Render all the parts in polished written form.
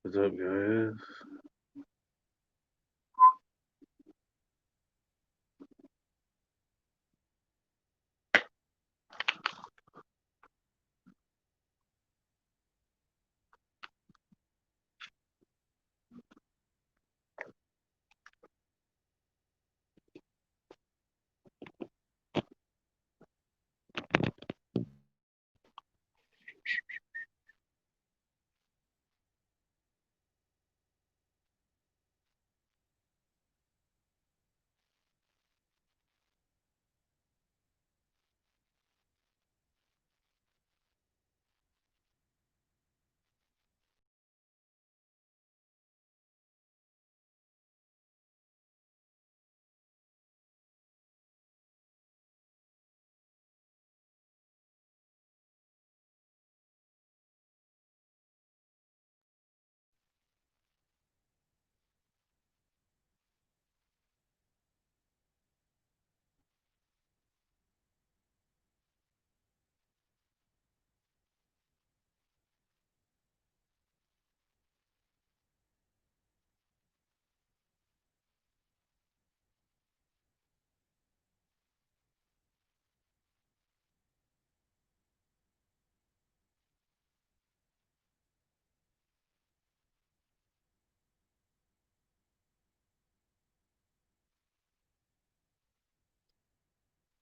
What's up, guys?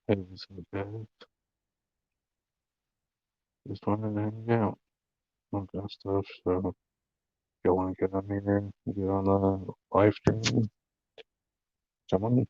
Hey, what's up, guys? Just wanted to hang out. All that stuff. So, if you want to get on here, get on the live stream, come on.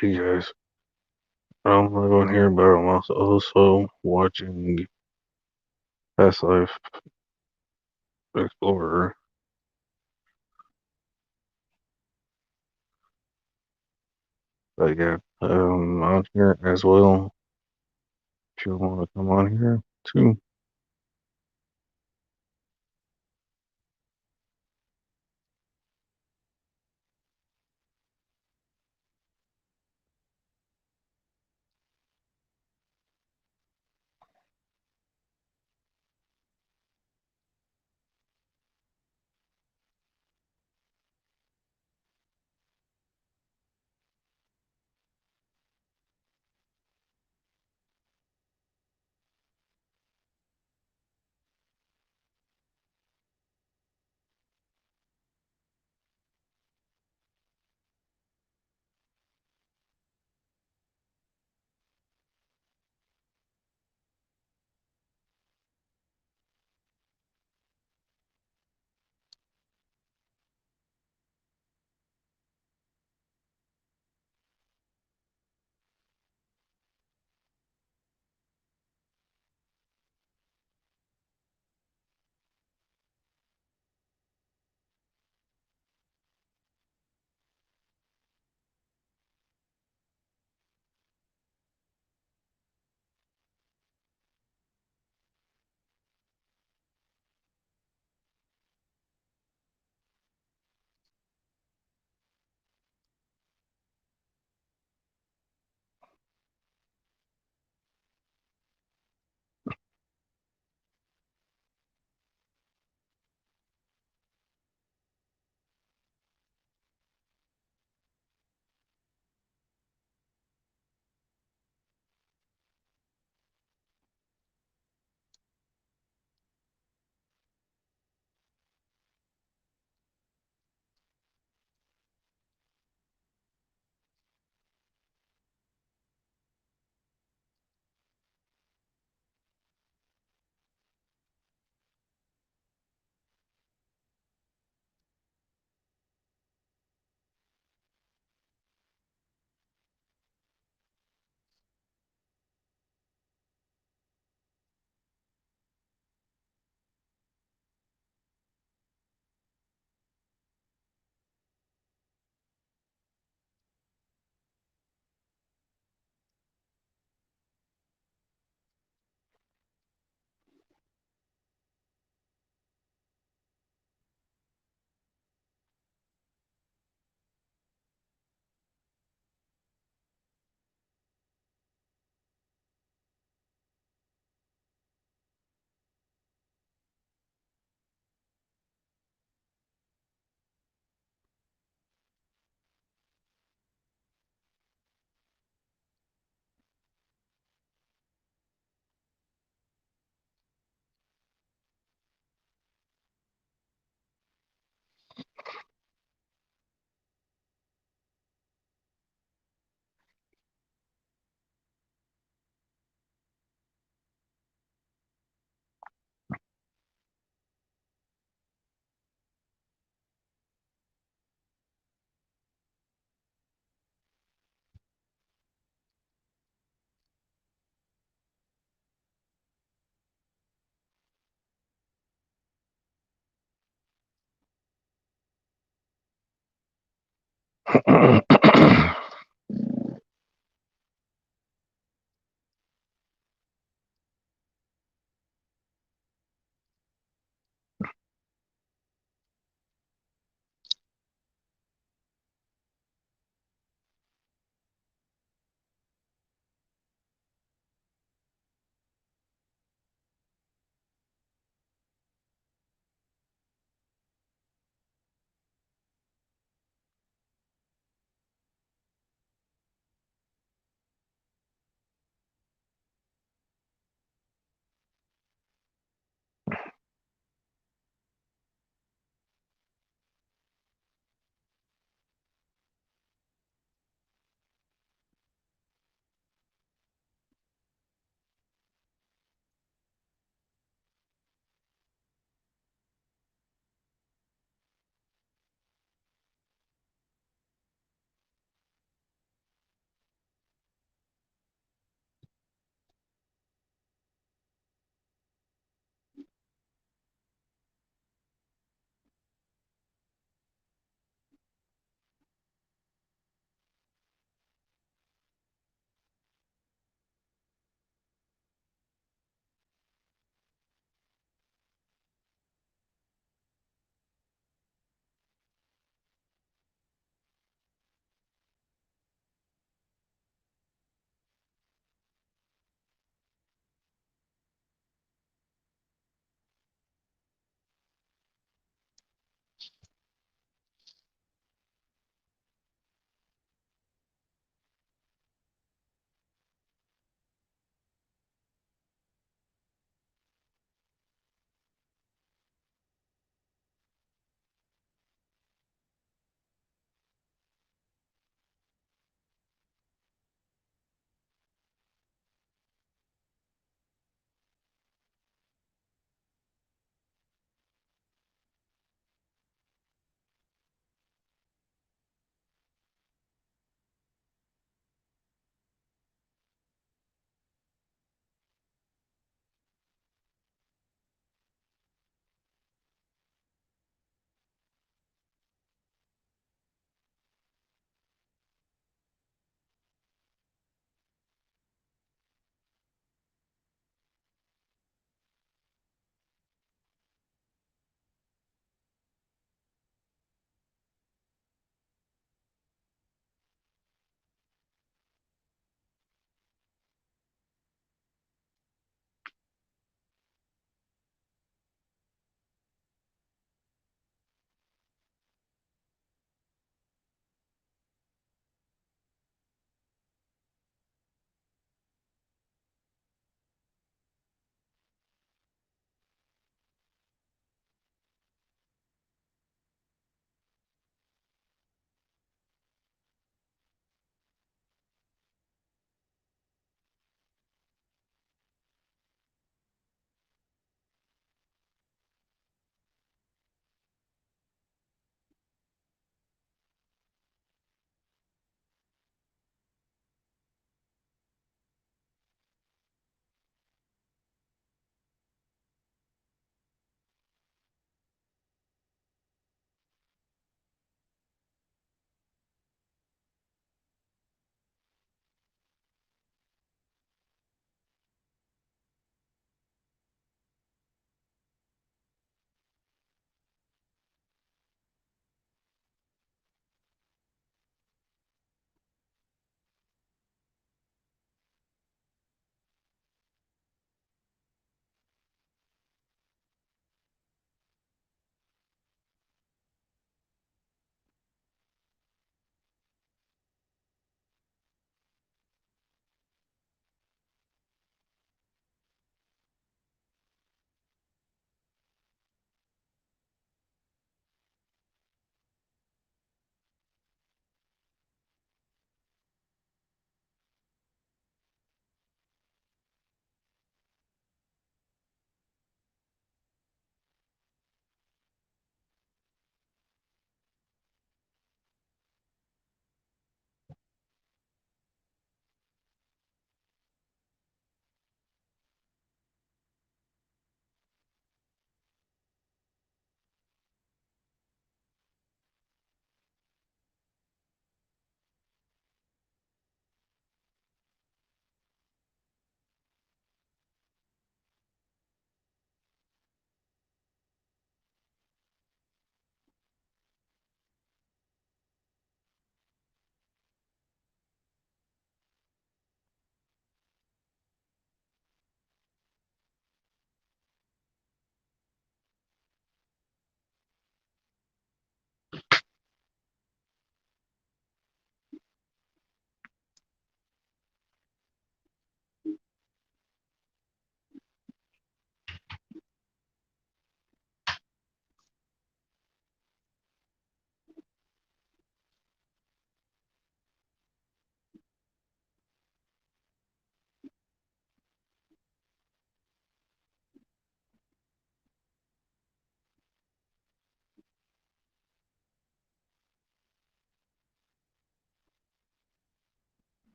Hey guys, I'm not on here, but I'm also watching Past Life Explorer. But yeah, on here as well. If you want to come on here too.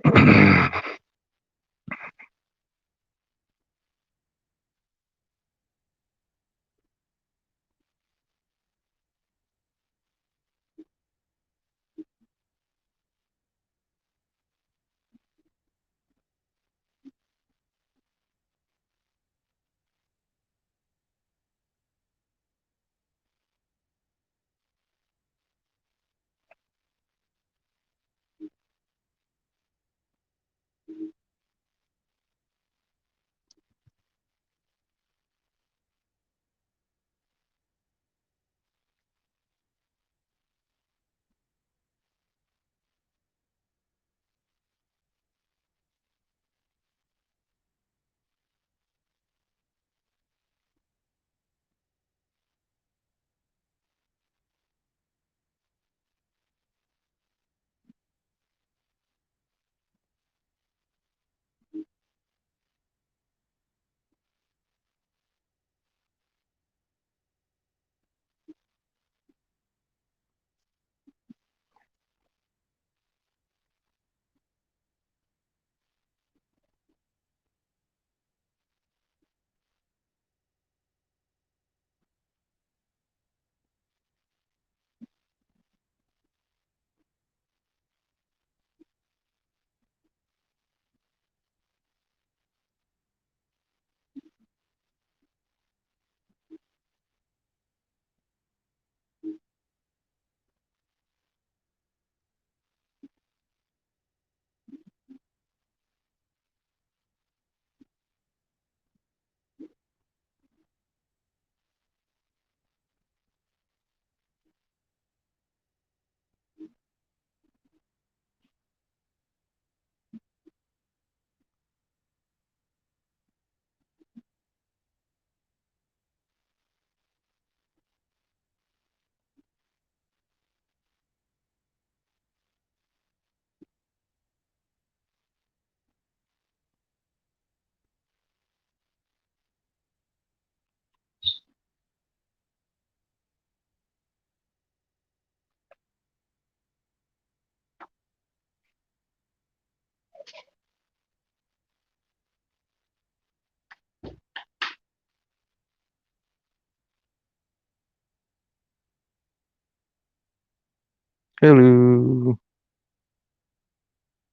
Hello.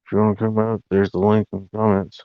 If you want to come out, there's the link in the comments.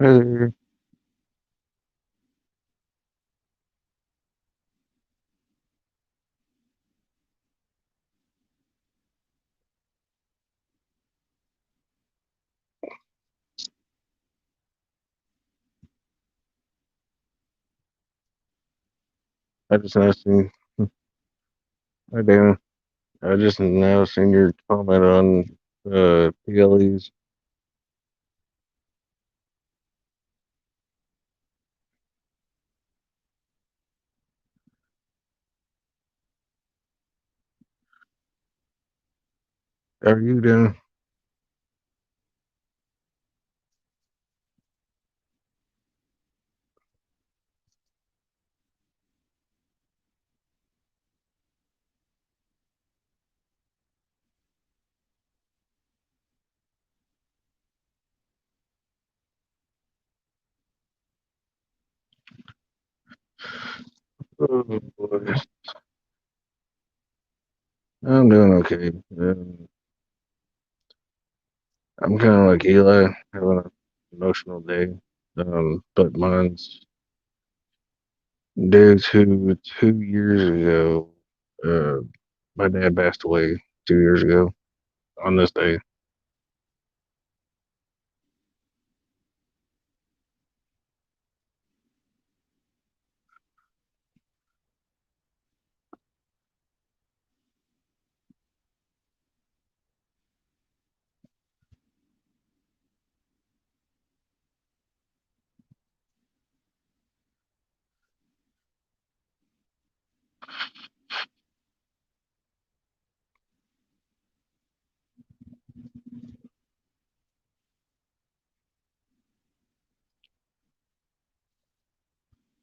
Hey, I just now seen, I do. I just now seen your comment on PLEs. Are you doing? Oh, boy. I'm doing okay. I'm kind of like Eli, having an emotional day. But mine's due to 2 years ago. Uh, my dad passed away 2 years ago on this day.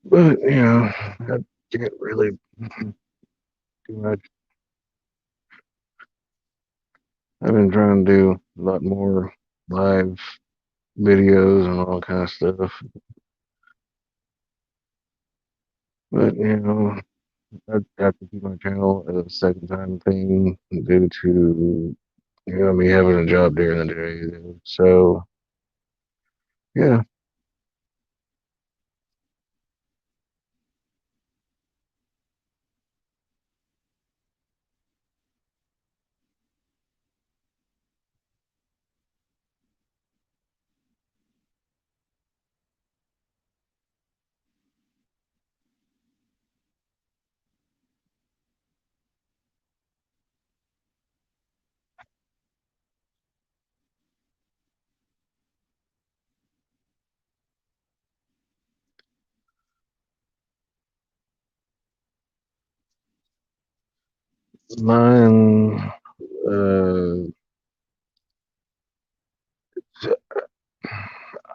But I can't really do much. I've been trying to do a lot more live videos and all kind of stuff. But I have to keep my channel as a second time thing due to me having a job during the day. So yeah, mine. Uh,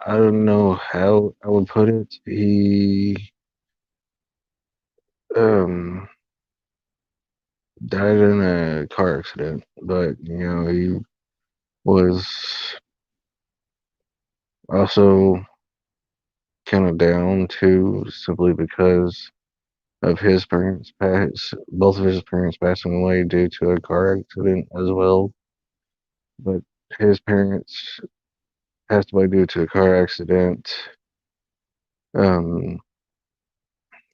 I don't know how I would put it. He um died in a car accident, but he was also kind of down too, simply because of his parents both of his parents passing away due to a car accident as well. But his parents passed away due to a car accident um,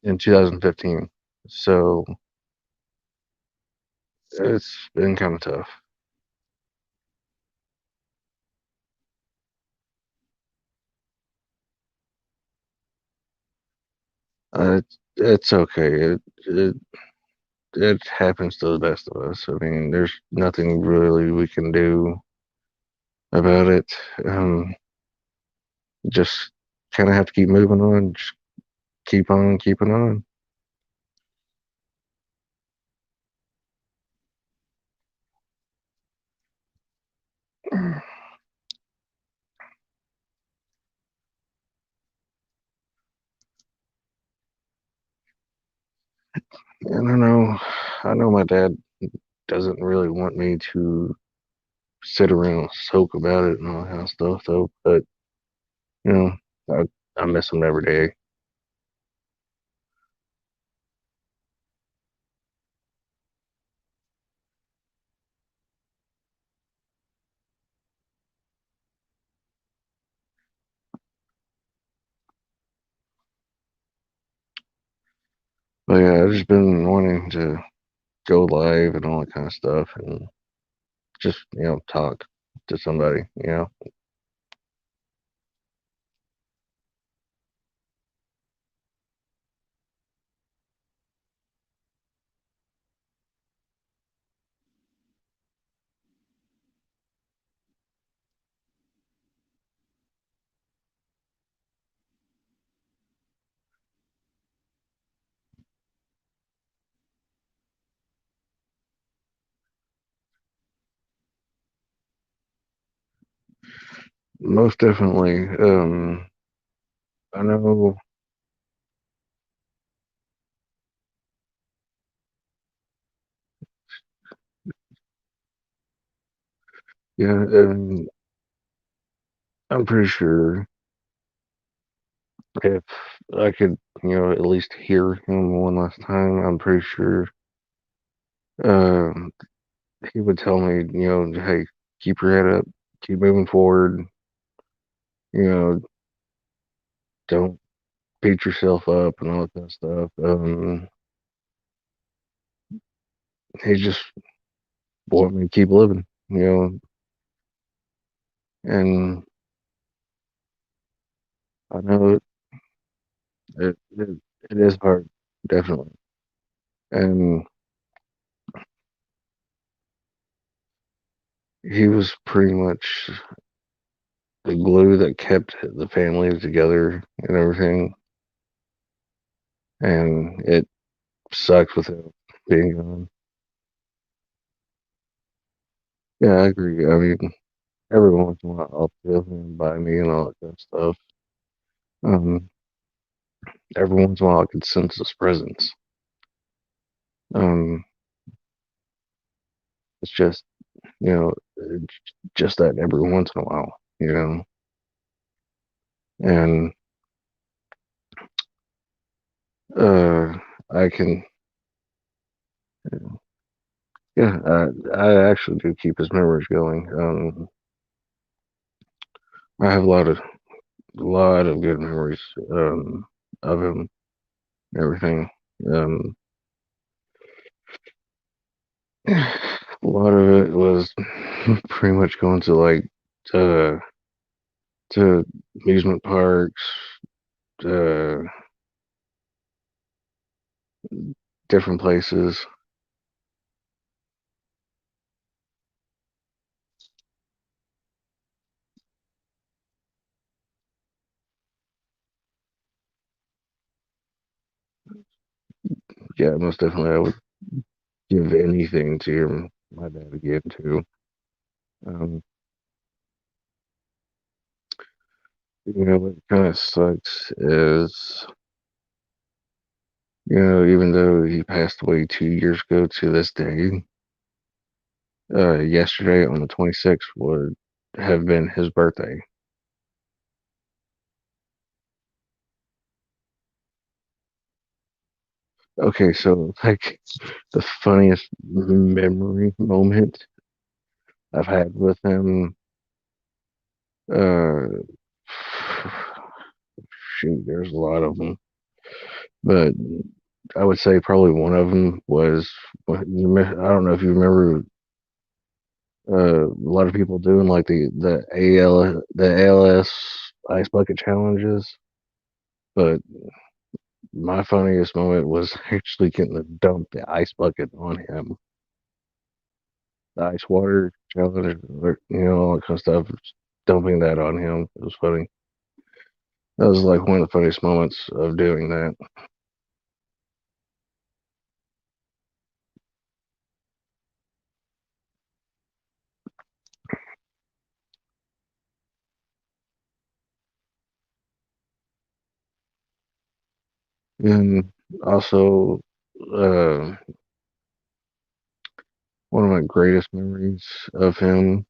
in 2015. So it's been kind of tough. It's okay. It happens to the best of us. I mean, there's nothing really we can do about it. Um, just kind of have to keep moving on. Just keep on keeping on. And I know my dad doesn't really want me to sit around and soak about it and all that kind of stuff, though. But you know, I miss him every day. But yeah, I've just been wanting to go live and all that kind of stuff, and just talk to somebody. Most definitely. I know. Yeah, and I'm pretty sure if I could, at least hear him one last time, I'm pretty sure um, he would tell me, hey, keep your head up, keep moving forward, you know, don't beat yourself up and all that kind of stuff. He just want me to keep living, and I know it is hard, definitely. And he was pretty much the glue that kept the family together and everything. And it sucks with him being gone. Yeah, I agree. I mean, every once in a while, I'll feel him by me and all that kind of stuff. Um, every once in a while, I could sense his presence. Um, it's just, you know, it's just that every once in a while. And uh, I can, yeah, I actually do keep his memories going. I have a lot of good memories of him and everything. Um, a lot of it was pretty much going to to to amusement parks, uh, different places. Yeah, most definitely, I would give anything to hear my dad again too. Um, what kind of sucks is, even though he passed away 2 years ago to this day, yesterday on the 26th would have been his birthday. Okay, so like the funniest memory moment I've had with him, uh, shoot, there's a lot of them, but I would say probably one of them was I don't know if you remember a lot of people doing like the ALS ice bucket challenges, but my funniest moment was actually getting to dump the ice bucket on him. The ice water challenge, or, all that kind of stuff. Dumping that on him. It was funny. That was like one of the funniest moments of doing that. And also, uh, one of my greatest memories of him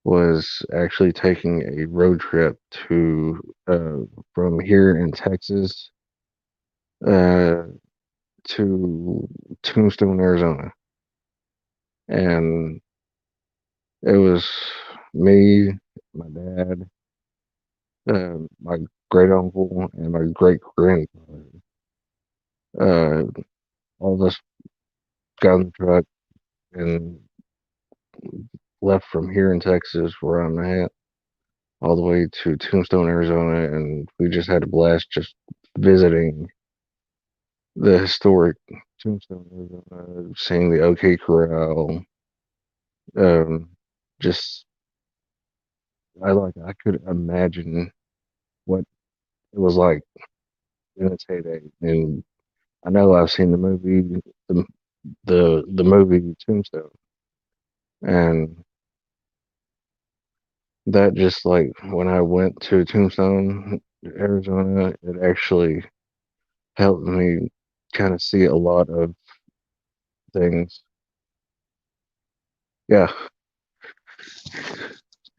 was actually taking a road trip to from here in Texas uh, to Tombstone, Arizona, and it was me, my dad, my great uncle, and my great grandfather. Uh, all of us got in the truck and left from here in Texas, where I'm at, all the way to Tombstone, Arizona, and we just had a blast just visiting the historic Tombstone, Arizona, seeing the OK Corral. Um, just I could imagine what it was like in its heyday, and I know I've seen the the movie Tombstone, and that just like when I went to Tombstone, Arizona, it actually helped me kind of see a lot of things. Yeah,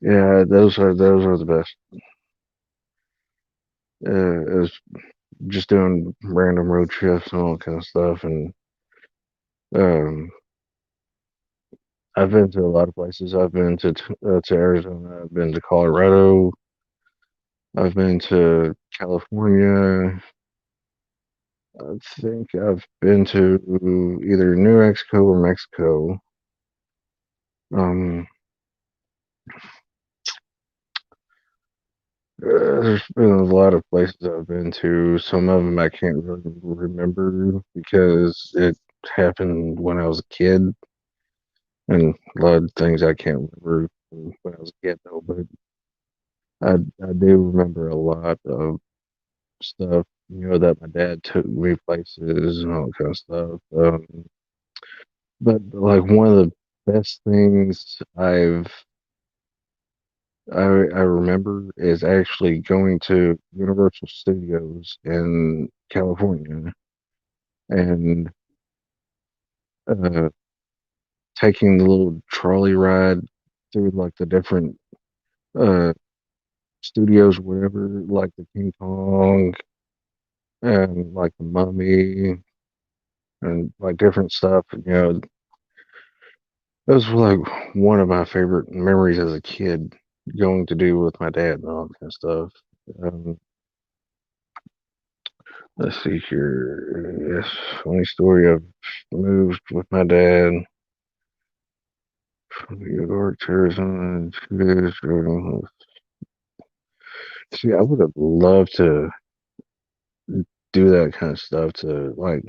yeah, those are the best. It was just doing random road trips and all that kind of stuff, and um, I've been to a lot of places. I've been to Arizona. I've been to Colorado. I've been to California. I think I've been to either New Mexico or Mexico. Um, there's been a lot of places I've been to. Some of them I can't really remember because it happened when I was a kid, and a lot of things I can't remember when I was a kid though. But I do remember a lot of stuff. You know that my dad took me places and all that kind of stuff. But like one of the best things I remember is actually going to Universal Studios in California and uh, taking the little trolley ride through like the different uh, studios, whatever, like the King Kong and like the Mummy and like different stuff. You know, those were like one of my favorite memories as a kid, going to do with my dad and all that kind of stuff. Um, let's see here. Yes, funny story. I've moved with my dad from New York to Arizona. See, I would have loved to do that kind of stuff. To like,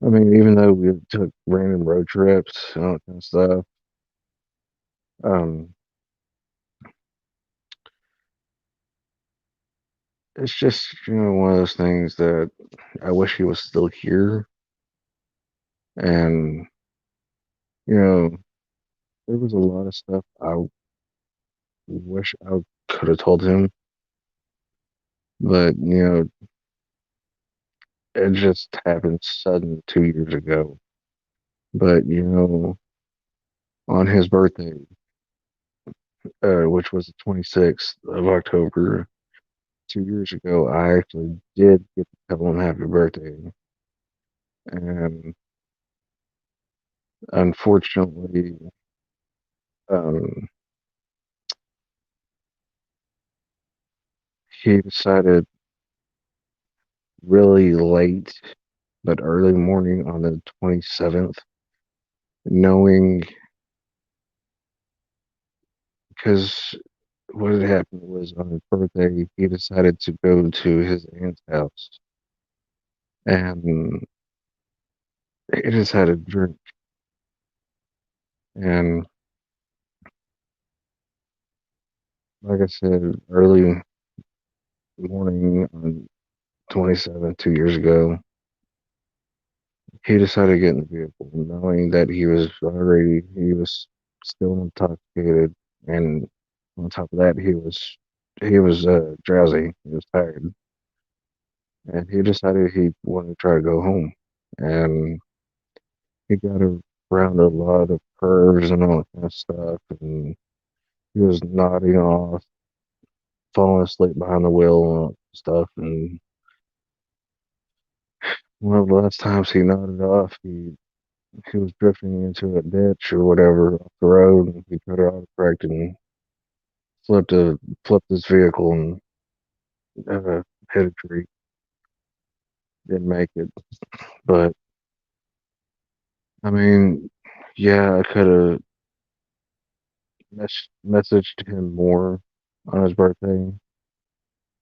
I mean, even though we took random road trips and all that kind of stuff, um, it's just one of those things that I wish he was still here. And you know, there was a lot of stuff I wish I could have told him, but it just happened sudden 2 years ago. But on his birthday, which was the 26th of October, 2 years ago, I actually did get to tell him happy birthday. And unfortunately, um, he decided really late, but early morning on the 27th, knowing because what had happened was on his birthday, he decided to go to his aunt's house and he just had a drink. And like I said, early morning on 27th, 2 years ago, he decided to get in the vehicle, knowing that he was still intoxicated. And on top of that, he was drowsy. He was tired. And he decided he wanted to try to go home. And he got around a lot of curves and all that kind of stuff. And he was nodding off, falling asleep behind the wheel and all that stuff. And one of the last times he nodded off, he was drifting into a ditch or whatever off the road. And he put autocorrect and flipped his vehicle and hit a tree. didn't make it. But I mean, yeah, I could have messaged him more on his birthday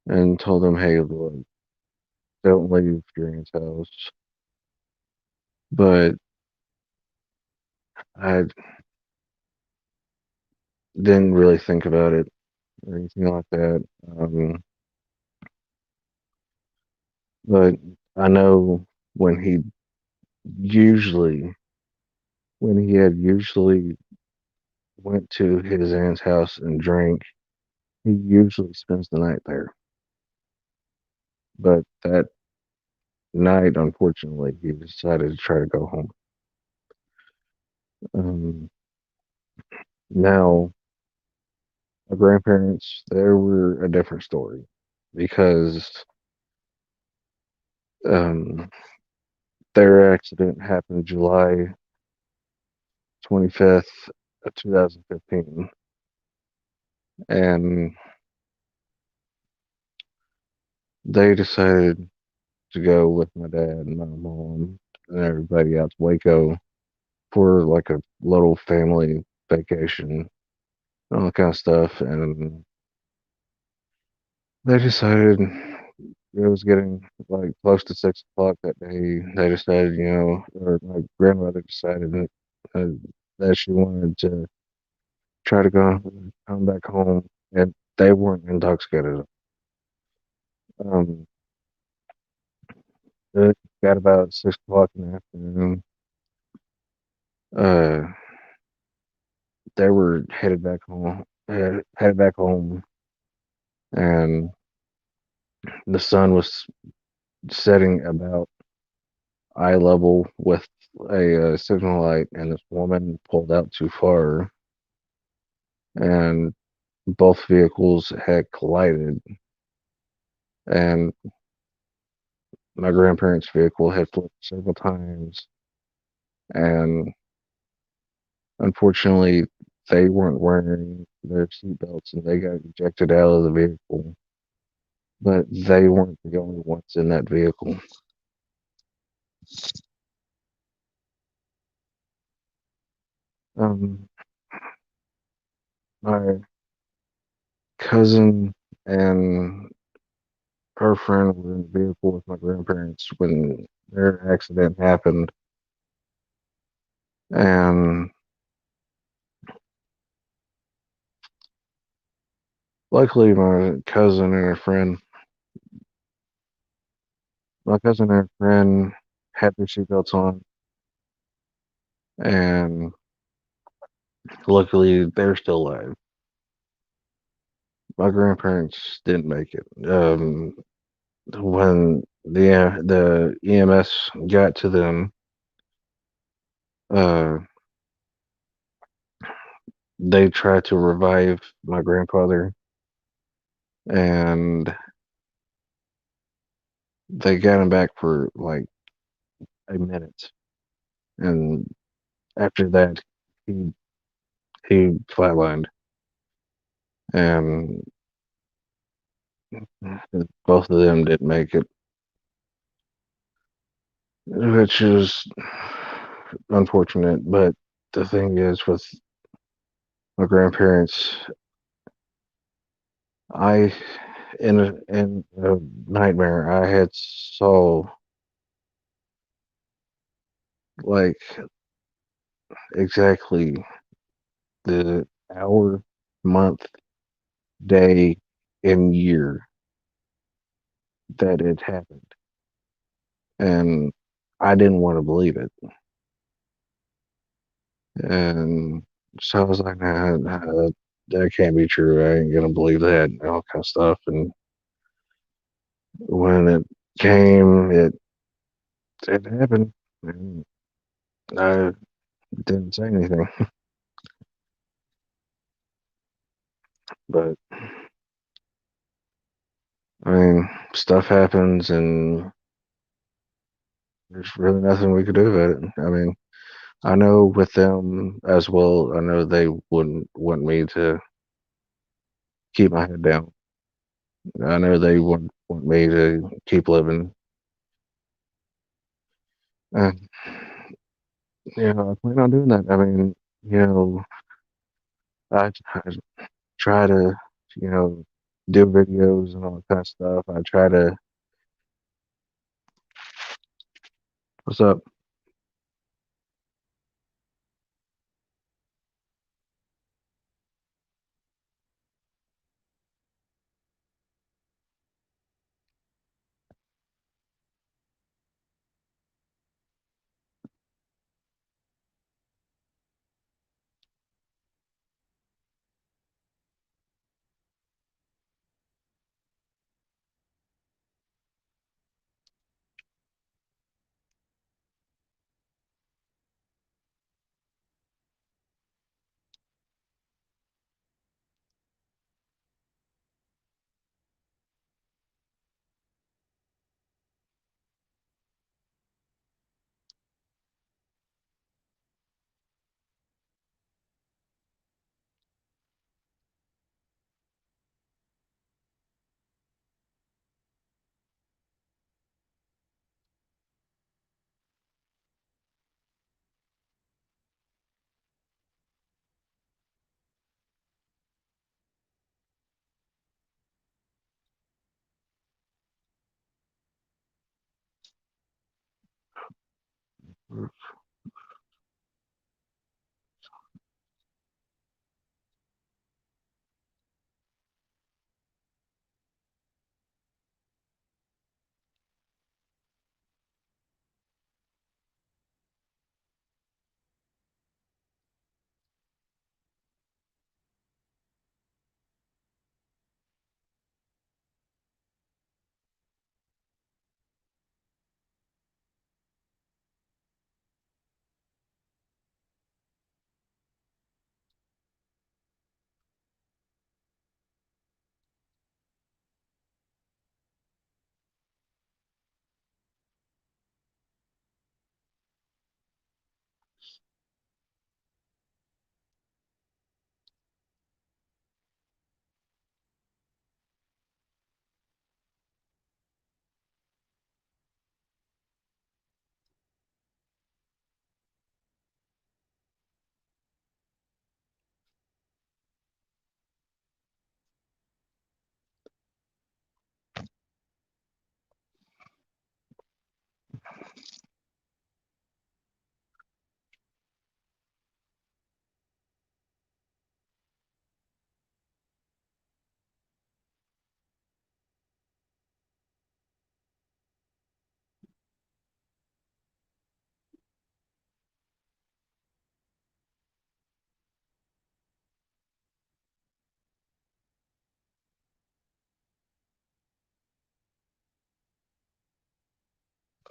and told him, hey, look, don't leave your aunt's house. But I didn't really think about it or anything like that. But I know when he usually, when he had usually went to his aunt's house and drank, he usually spends the night there. But that night, unfortunately, he decided to try to go home. Um, Now, my grandparents, they were a different story because um, their accident happened July 25th, 2015. And they decided to go with my dad and my mom and everybody out to Waco for like a little family vacation, all that kind of stuff. And they decided it was getting like close to 6 o'clock that day. They decided, or my grandmother decided uh, that she wanted to try to go come back home, and they weren't intoxicated. Um, it got about 6 o'clock in the afternoon. Uh, they were headed back home, and the sun was setting about eye level with a signal light, and this woman pulled out too far, and both vehicles had collided, and my grandparents' vehicle had flipped several times, and unfortunately, they weren't wearing their seatbelts, and they got ejected out of the vehicle. But they weren't the only ones in that vehicle. Um, my cousin and her friend were in the vehicle with my grandparents when their accident happened, and luckily, my cousin and her friend had their seatbelts on, and luckily they're still alive. My grandparents didn't make it. When the EMS got to them, uh, they tried to revive my grandfather, and they got him back for like a minute, and after that, he he flatlined, and both of them didn't make it, which is unfortunate. But the thing is, with my grandparents, I in a nightmare, I had saw like exactly the hour, month, day, and year that it happened, and I didn't want to believe it. And so I was like, nah, that can't be true. I ain't gonna believe that, and all kind of stuff. And when it came, it happened, and I didn't say anything. But I mean, stuff happens, and there's really nothing we could do about it. I mean, I know with them as well, I know they wouldn't want me to keep my head down. I know they would want me to keep living, And I plan on doing that. I mean, you know, I try to, you know, do videos and all that kind of stuff. I try to, what's up?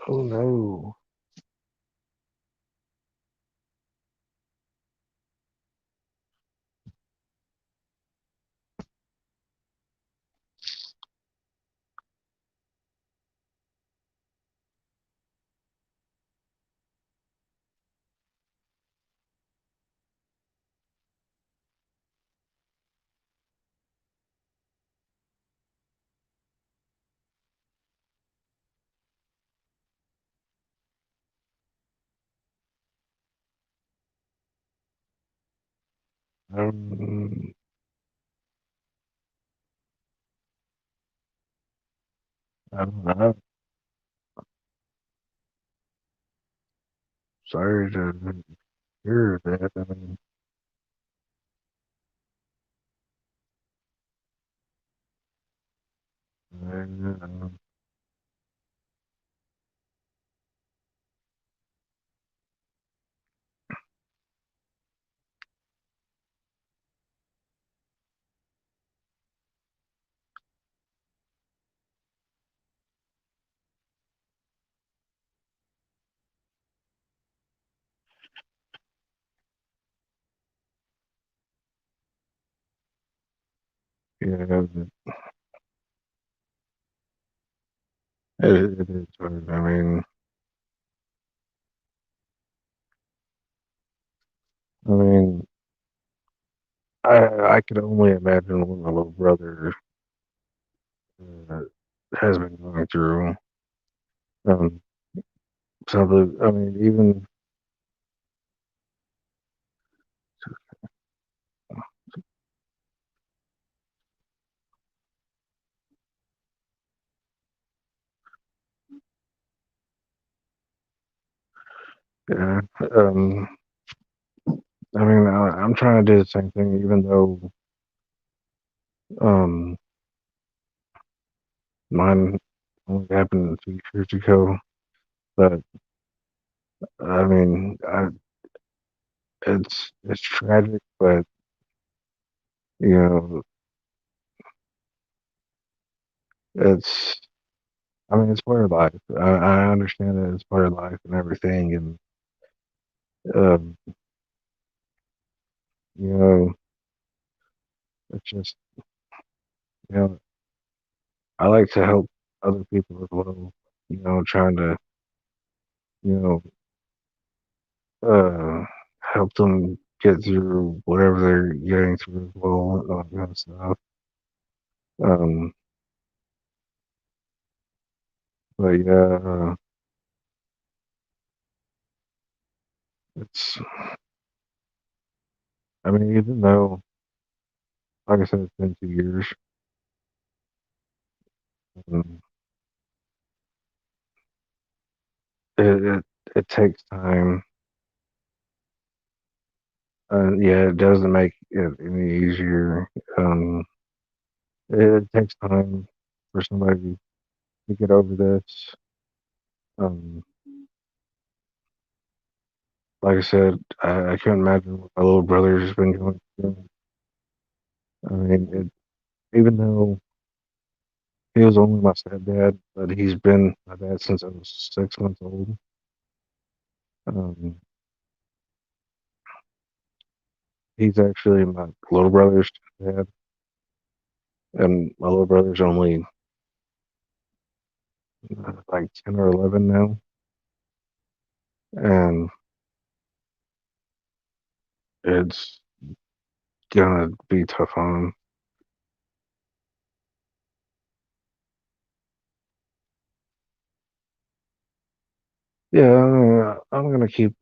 Oh no. Um, I'm sorry to hear that. I mean, uh, yeah, it is hard. I mean, I could only imagine what my little brother uh, has been going through. Um, Simply, I mean, even yeah. Um, I mean, I'm trying to do the same thing, even though um, mine only happened 2 years ago. But I mean, it's tragic, but you know, it's I mean, it's part of life. I understand that it's part of life and everything, and um, you know, it's just you know, I like to help other people as well. You know, trying to you know help them get through whatever they're getting through as well, and all that kind of stuff. Um, but yeah, it's I mean, even though, like I said, it's been 2 years, um, it takes time. Yeah, it doesn't make it any easier. Um, it takes time for somebody to get over this. Um, like I said, I can't imagine what my little brother's been going through. I mean, even though he was only my stepdad, but he's been my dad since I was 6 months old. Um, he's actually my little brother's dad, and my little brother's only like 10 or 11 now, and it's gonna be tough on him. Yeah, I'm gonna keep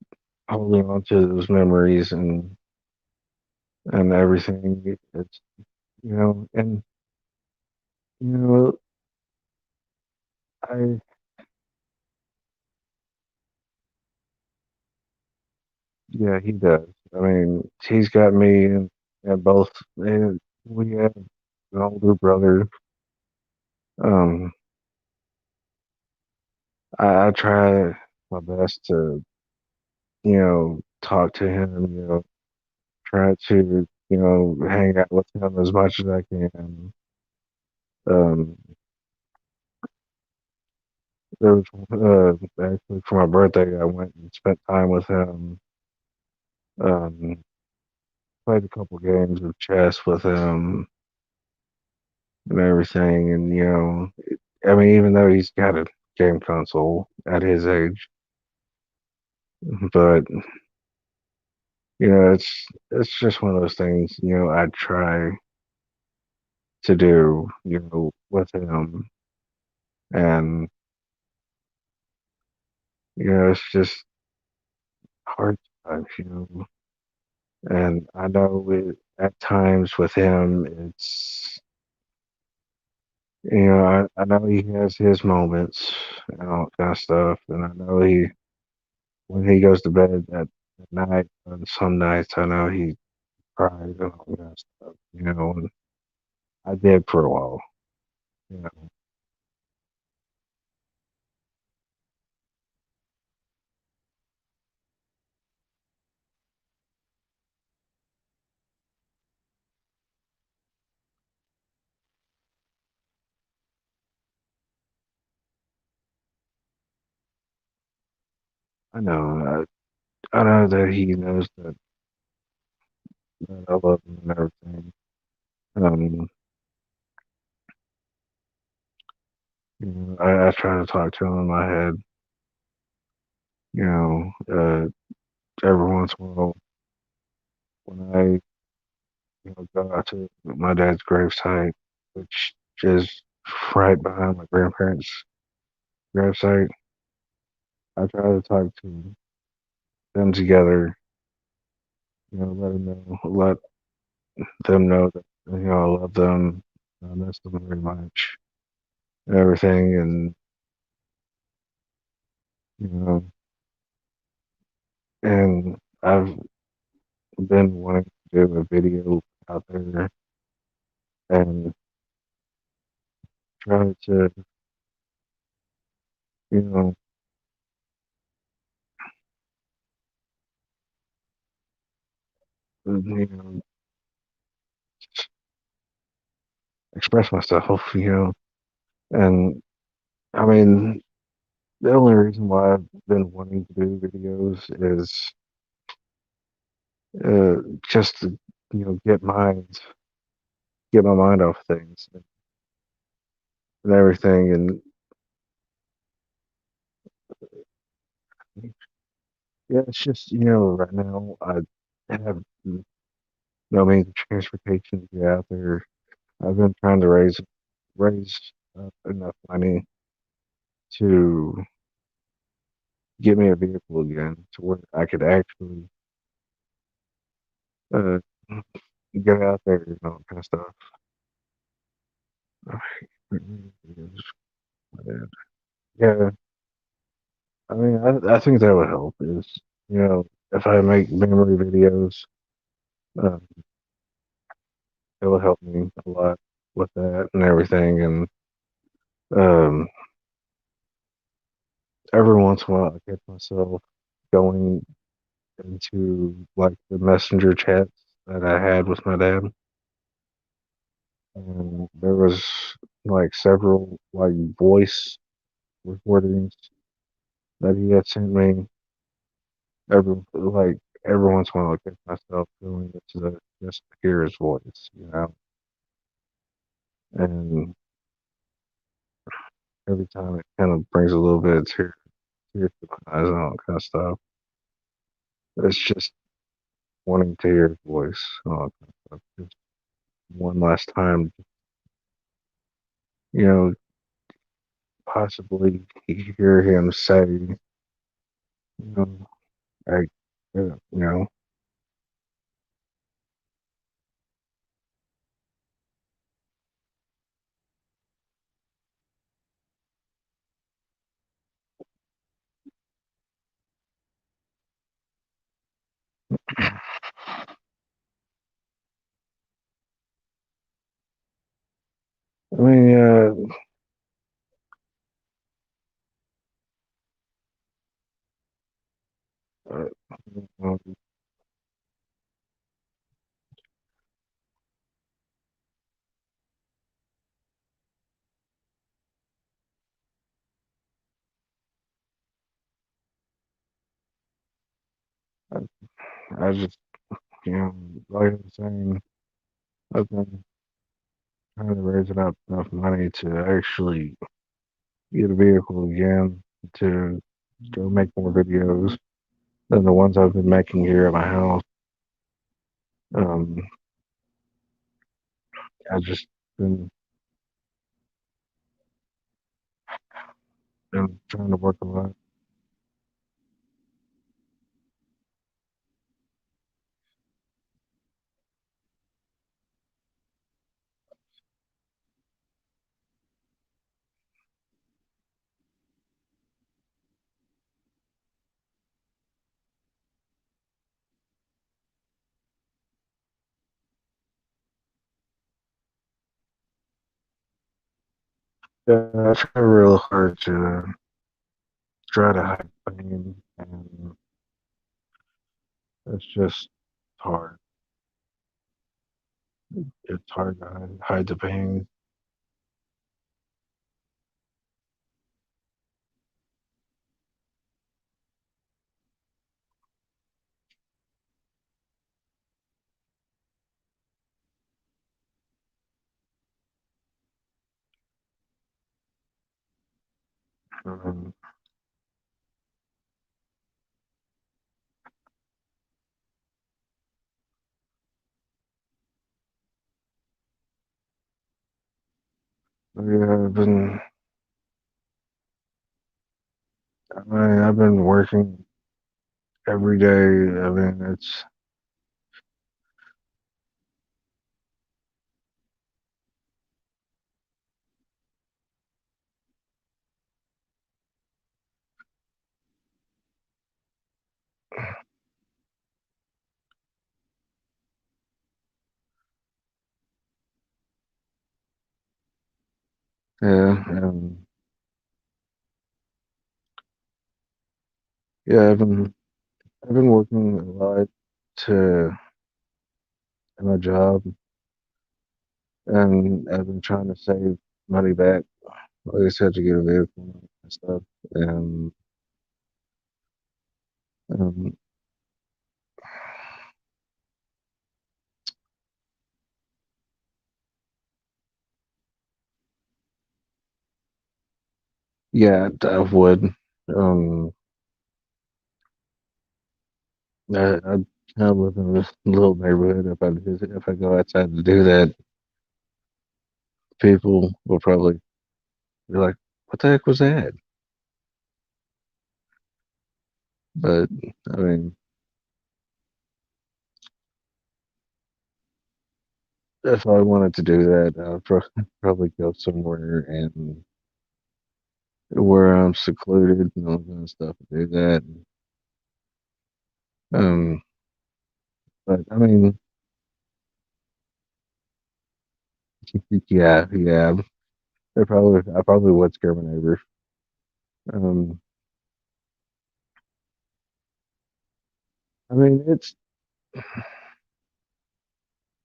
holding on to those memories and everything. It's and you know, I yeah, he does. I mean, he's got me and both. And we have an older brother. Um, I try my best to talk to him. Try to hang out with him as much as I can. Um, there was actually for my birthday, I went and spent time with him. Um, played a couple games of chess with him and everything. And I mean, even though he's got a game console at his age, but it's just one of those things. I try to do with him, and it's just hard times. And I know at times with him, it's I know he has his moments and all that kind of stuff, and I know when he goes to bed at night, on some nights, I know he cries and all that kind of stuff. And I did for a while. You know, I know, I know that he knows that I love him and everything. Um, I try to talk to him in my head. Every once in a while when I go out to my dad's gravesite, which is right behind my grandparents' gravesite. I try to talk to them together, let them know that I love them, I miss them very much, and everything, and you know, and I've been wanting to do a video out there and try to, you know, you know, express myself, and I mean, the only reason why I've been wanting to do videos is uh, just to, get my mind off things and everything, and yeah, it's just right now I have no means of transportation to get out there. I've been trying to raise up enough money to get me a vehicle again to where I could actually uh, get out there and all that kind of stuff. Yeah, I mean, I think that would help. Is if I make memory videos, uh, it will help me a lot with that and everything. And um, every once in a while, I catch myself going into like the messenger chats that I had with my dad, and there was like several like voice recordings that he had sent me. Every once in a while, I catch myself going into the just to hear his voice, and every time it kind of brings a little bit of tears to my eyes and all that kind of stuff. It's just wanting to hear his voice and all that kind of stuff. Just one last time, you know, possibly hear him say, I, I mean, uh, uh, I just, like I was saying, I've been trying to raise up enough money to actually get a vehicle again to go make more videos than the ones I've been making here at my house. Um, I just been trying to work a lot. I try real hard to try to hide pain, and it's just hard. It's hard to hide the pain. Um, yeah, I've been working every day. I mean, it's yeah, yeah. I've been working a lot to my job, and I've been trying to save money back. Like I said, to get a vehicle and stuff, and um, yeah, I would. Um, I kind of live in this little neighborhood. If I go outside to do that, people will probably be like, "What the heck was that?" But I mean, if I wanted to do that, I'd probably go somewhere and where I'm secluded and all that kind of stuff to do that. Um, but I mean, yeah, I probably would scare my neighbor. Um, I mean, it's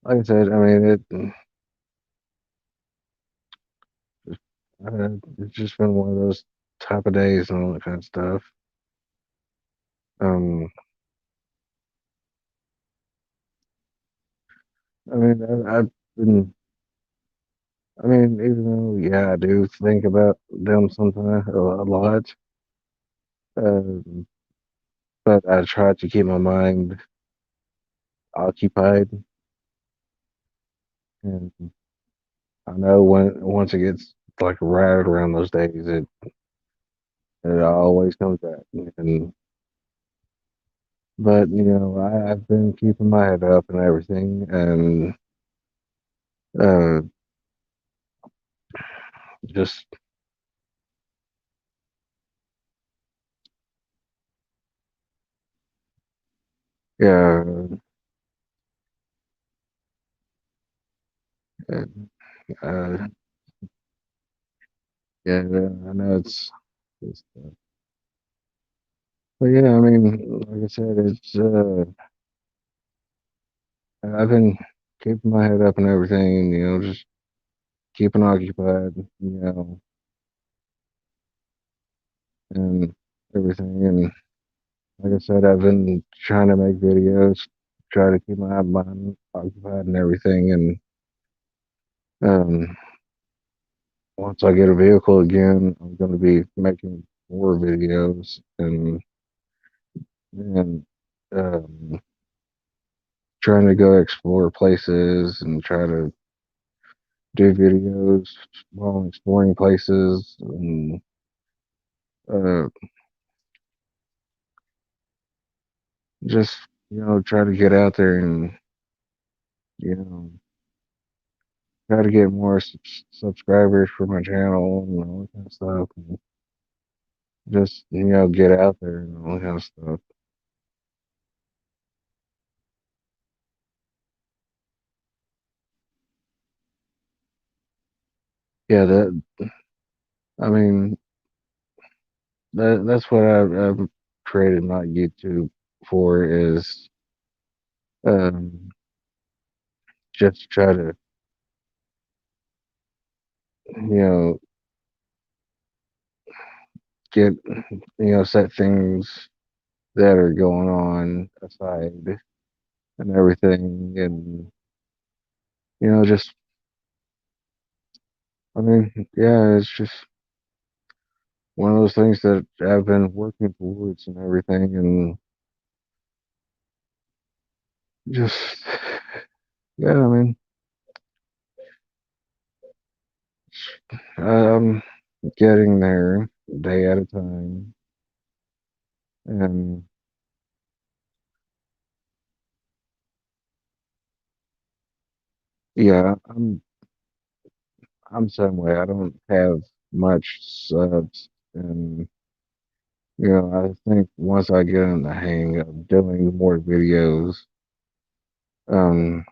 like I said. I mean, it's just been one of those type of days and all that kind of stuff. Um, I mean, I've been. I mean, even though, yeah, I do think about them sometimes a lot. Um, but I try to keep my mind occupied, and I know when once it gets like right around those days, it always comes back. And but I've been keeping my head up and everything, and uh, just yeah, uh, uh, yeah. I know it's but yeah, I mean, like I said, it's I've been keeping my head up and everything, just keeping occupied, and everything. And like I said, I've been trying to make videos, try to keep my mind occupied and everything. And um, once I get a vehicle again, I'm going to be making more videos and trying to go explore places and try to do videos while exploring places and uh, just try to get out there and you know try to get more subscribers for my channel and all that kind of stuff. And just get out there and all that kind of stuff. Yeah, that I mean that's what I've created my YouTube for is um, just to try to you know get set things that are going on aside and everything, and just I mean yeah, it's just one of those things that I've been working towards and everything, and just yeah, I mean, I'm getting there day at a time. And yeah, I'm same way. I don't have much subs, and I think once I get in the hang of doing more videos, um,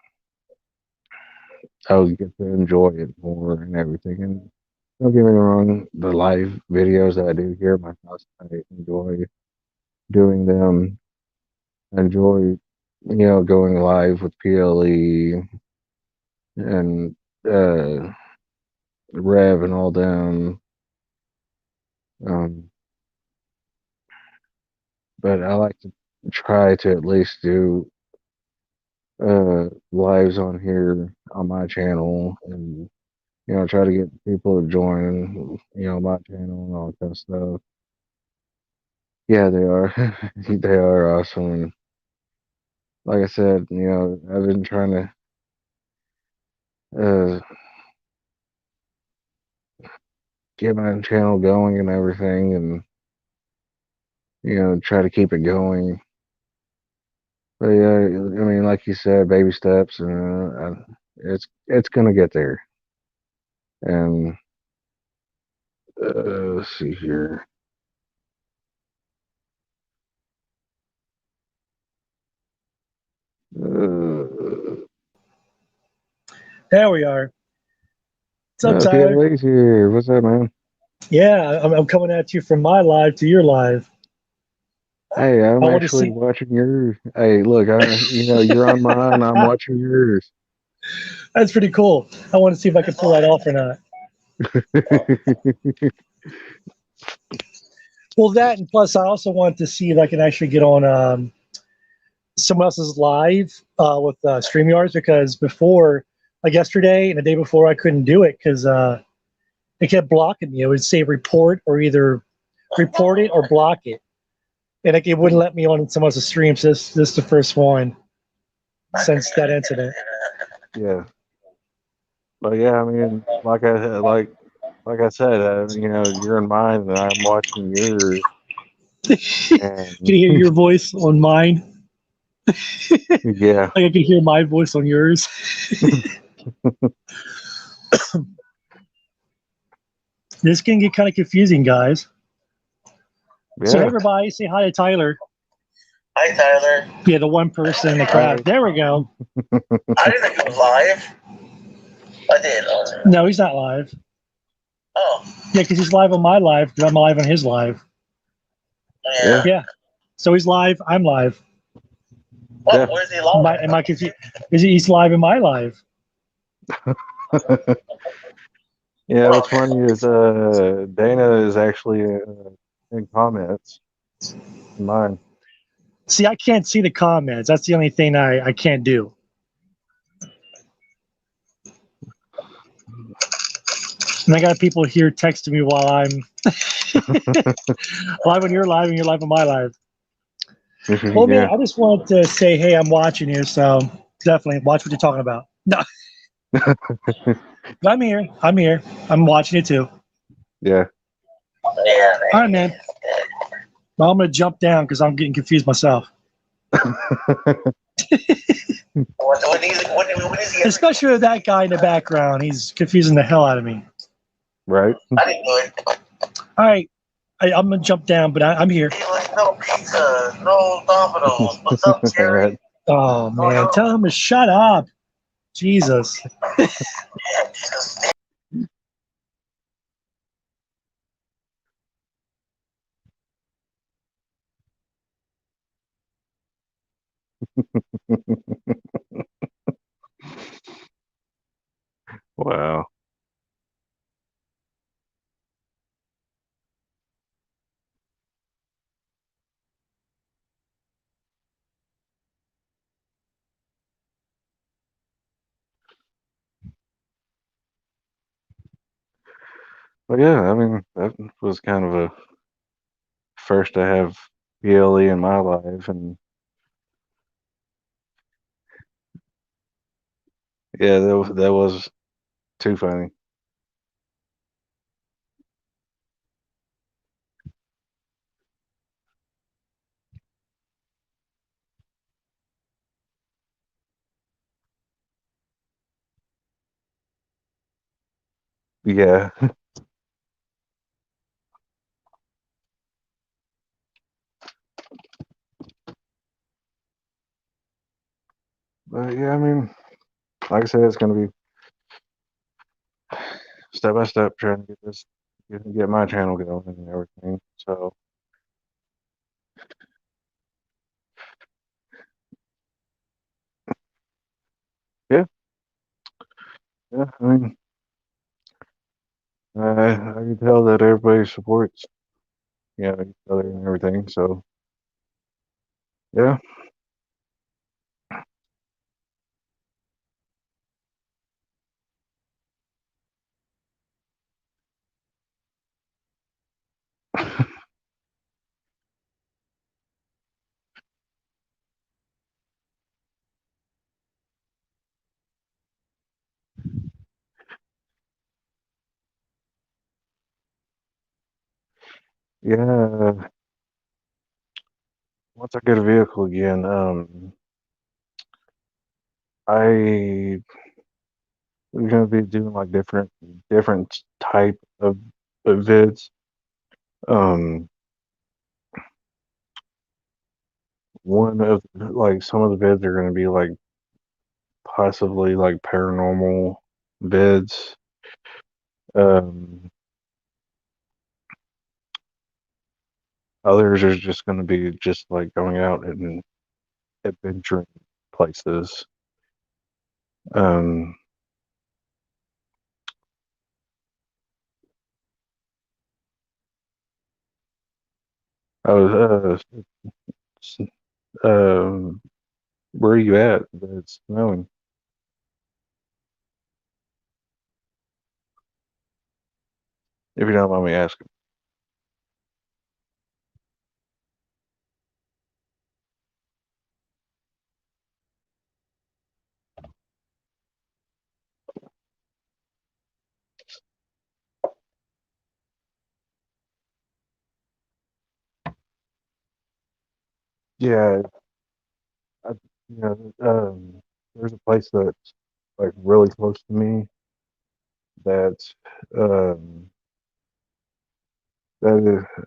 I'll get to enjoy it more and everything. And don't get me wrong, the live videos that I do here at my house, I enjoy doing them. I enjoy, going live with PLE and Rev and all them. Um, but I like to try to at least do lives on here on my channel and try to get people to join my channel and all that kind of stuff. Yeah, they are. They are awesome. And like I said, I've been trying to uh, get my channel going and everything, and try to keep it going. But yeah, I mean, like you said, baby steps, and it's gonna get there. And let's see here. Uh, There we are. What's up, Tyler? PLA's here. What's up, man? Yeah, I'm coming at you from my live to your live. Hey, I'm I want to actually see. watching yours. Hey, look, you're on mine. I'm watching yours. That's pretty cool. I want to see if I can pull that off or not. Well, that and plus, I also want to see if I can actually get on someone else's live with StreamYards because before, like yesterday and the day before, I couldn't do it because it kept blocking me. It would say report or either report it or block it, and like, it wouldn't let me on someone else's stream. So this is the first one since that incident. Yeah, but yeah, I mean, like I said, you're in mine, and I'm watching yours, Can and you hear your voice on mine? yeah, Like I can hear my voice on yours. This can get kind of confusing, guys. So hey, yeah. everybody, say hi to Tyler. Hi, Tyler. Yeah, the one person in the crowd. I There we go. I didn't think it was live. I did. No, he's not live. Oh, Yeah, because he's live on my live. Because I'm live on his live. yeah, yeah. Yeah. So he's live. I'm live. What? yeah. Where's he live? Am I confused? He's live in my live? Yeah, Oh, what's okay. funny is Dana is actually in comments. Mine. See, I can't see the comments. That's the only thing I can't do. And I got people here texting me while I'm live on your live and you're live on my live. Well, man, Yeah. I just wanted to say, hey, I'm watching you, so definitely watch what you're talking about. No, but I'm here. I'm here. I'm watching it too. Yeah. Yeah. All right, man. Well, I'm gonna jump down because I'm getting confused myself. What is he? Especially with that guy in the background. He's confusing the hell out of me. Right. I didn't do it. All right, I'm gonna jump down, but I'm here. He like no pizza, no Domino's. What's up, Right. Jerry? Oh man, tell him to shut up. Jesus. Yeah, Jesus. Wow. But yeah, I mean, that was kind of a first to have PLE in my life, and yeah, that was too funny. Yeah. But yeah, I mean, like I said, it's gonna be step by step trying to get my channel going and everything. So yeah, yeah. I mean, I can tell that everybody supports, each other and everything. So yeah, yeah. Once I get a vehicle again, I we're gonna be doing like different type of vids. Um, one of like some of the vids are gonna be like possibly like paranormal vids. Um, others are just gonna be just like going out and adventuring places. Um, I was s- um, where are you at? It's snowing. If you don't mind me asking. Yeah, I, there's a place that's like really close to me that um that is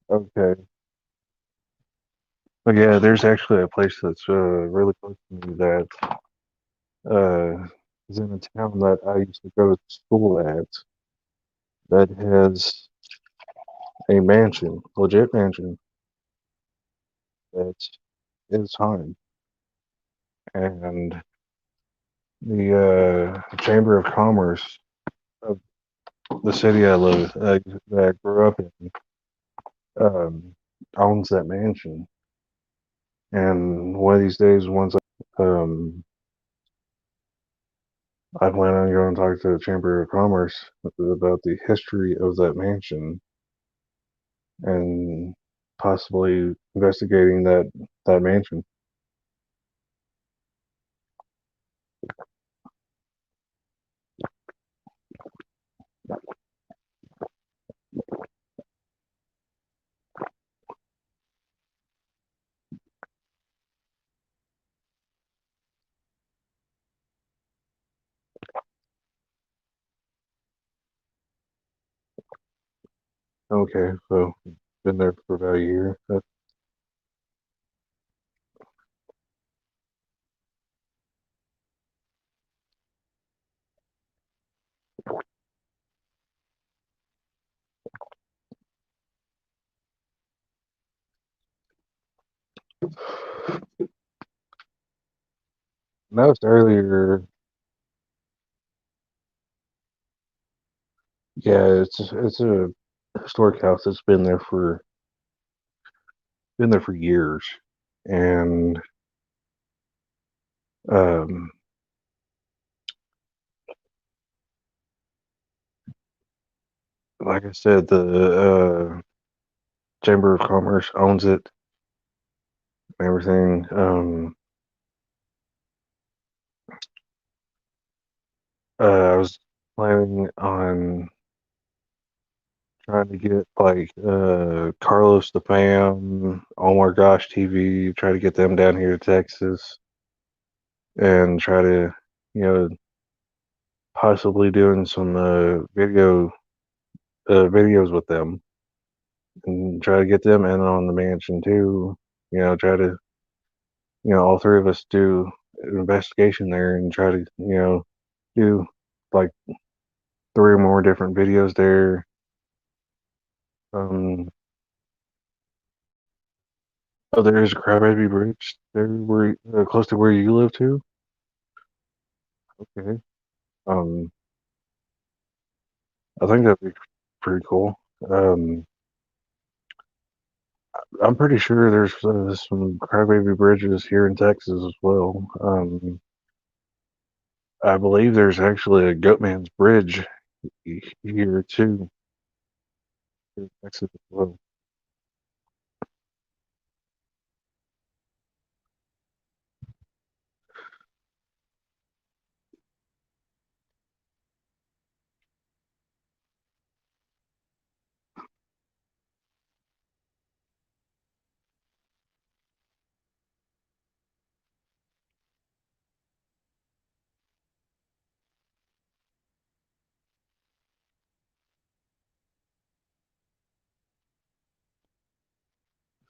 okay. But yeah, there's actually a place that's really close to me that uh is in a town that I used to go to school at that has a mansion, legit mansion that is haunted. And the Chamber of Commerce of the city that I grew up in, um, owns that mansion. And one of these days, I plan on going to talk to the Chamber of Commerce about the history of that mansion and possibly investigating that mansion. Okay, so been there for about a year. Noticed earlier, yeah, it's a historic house that's been there for years, and um, like I said, the Chamber of Commerce owns it and everything. I was planning on trying to get like Carlos the Fam, Omar Gosh TV, try to get them down here to Texas and try to you know, possibly doing some videos with them and try to get them in on the mansion too. Try to all three of us do an investigation there and try to do like three or more different videos there. Um, oh, there is a Crybaby Bridge there where close to where you live too. Okay. Um, I think that'd be pretty cool. Um, I'm pretty sure there's some Crybaby Bridges here in Texas as well. I believe there's actually a Goatman's Bridge here too, here in Texas as well.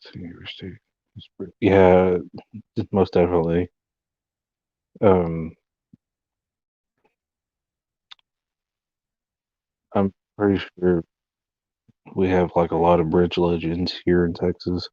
Let's see, yeah, most definitely. Um, I'm pretty sure we have like a lot of bridge legends here in Texas.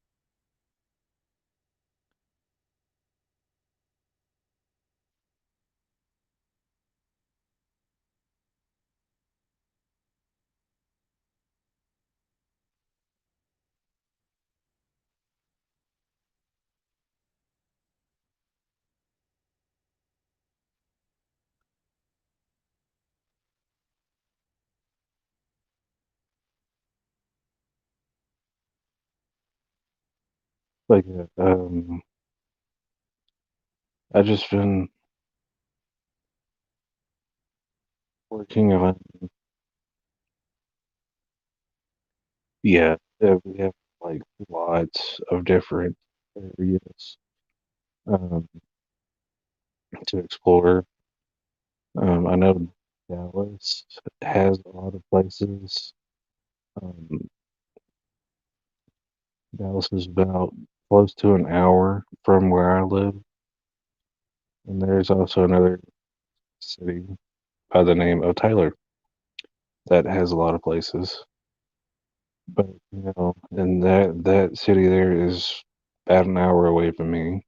Like, I just been working on, yeah, we have like lots of different areas um, to explore. I know Dallas has a lot of places. Um, Dallas is about close to an hour from where I live, and there's also another city by the name of Tyler that has a lot of places. But and that city there is about an hour away from me.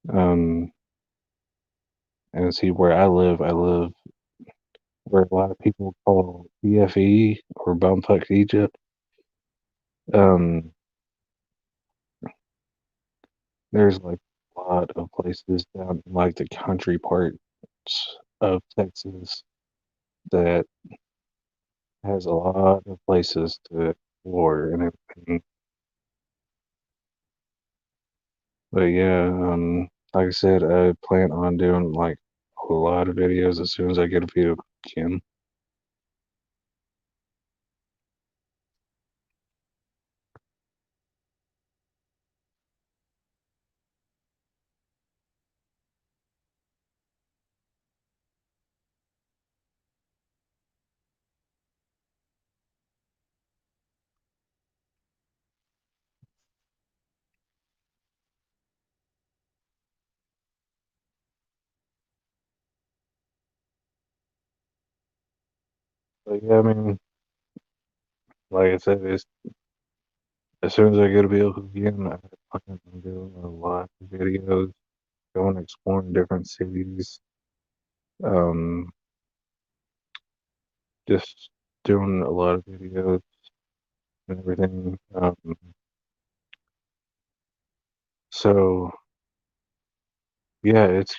Um, and see where I live where a lot of people call BFE or Bumfuck Egypt. Um, there's like a lot of places down in like the country parts of Texas that has a lot of places to explore and everything. But yeah, like I said, I plan on doing like a lot of videos as soon as I get a few can. But yeah, I mean, like I said, it's as soon as I get a vehicle again, I plan on doing a lot of videos, going exploring different cities, um, just doing a lot of videos and everything. So yeah, it's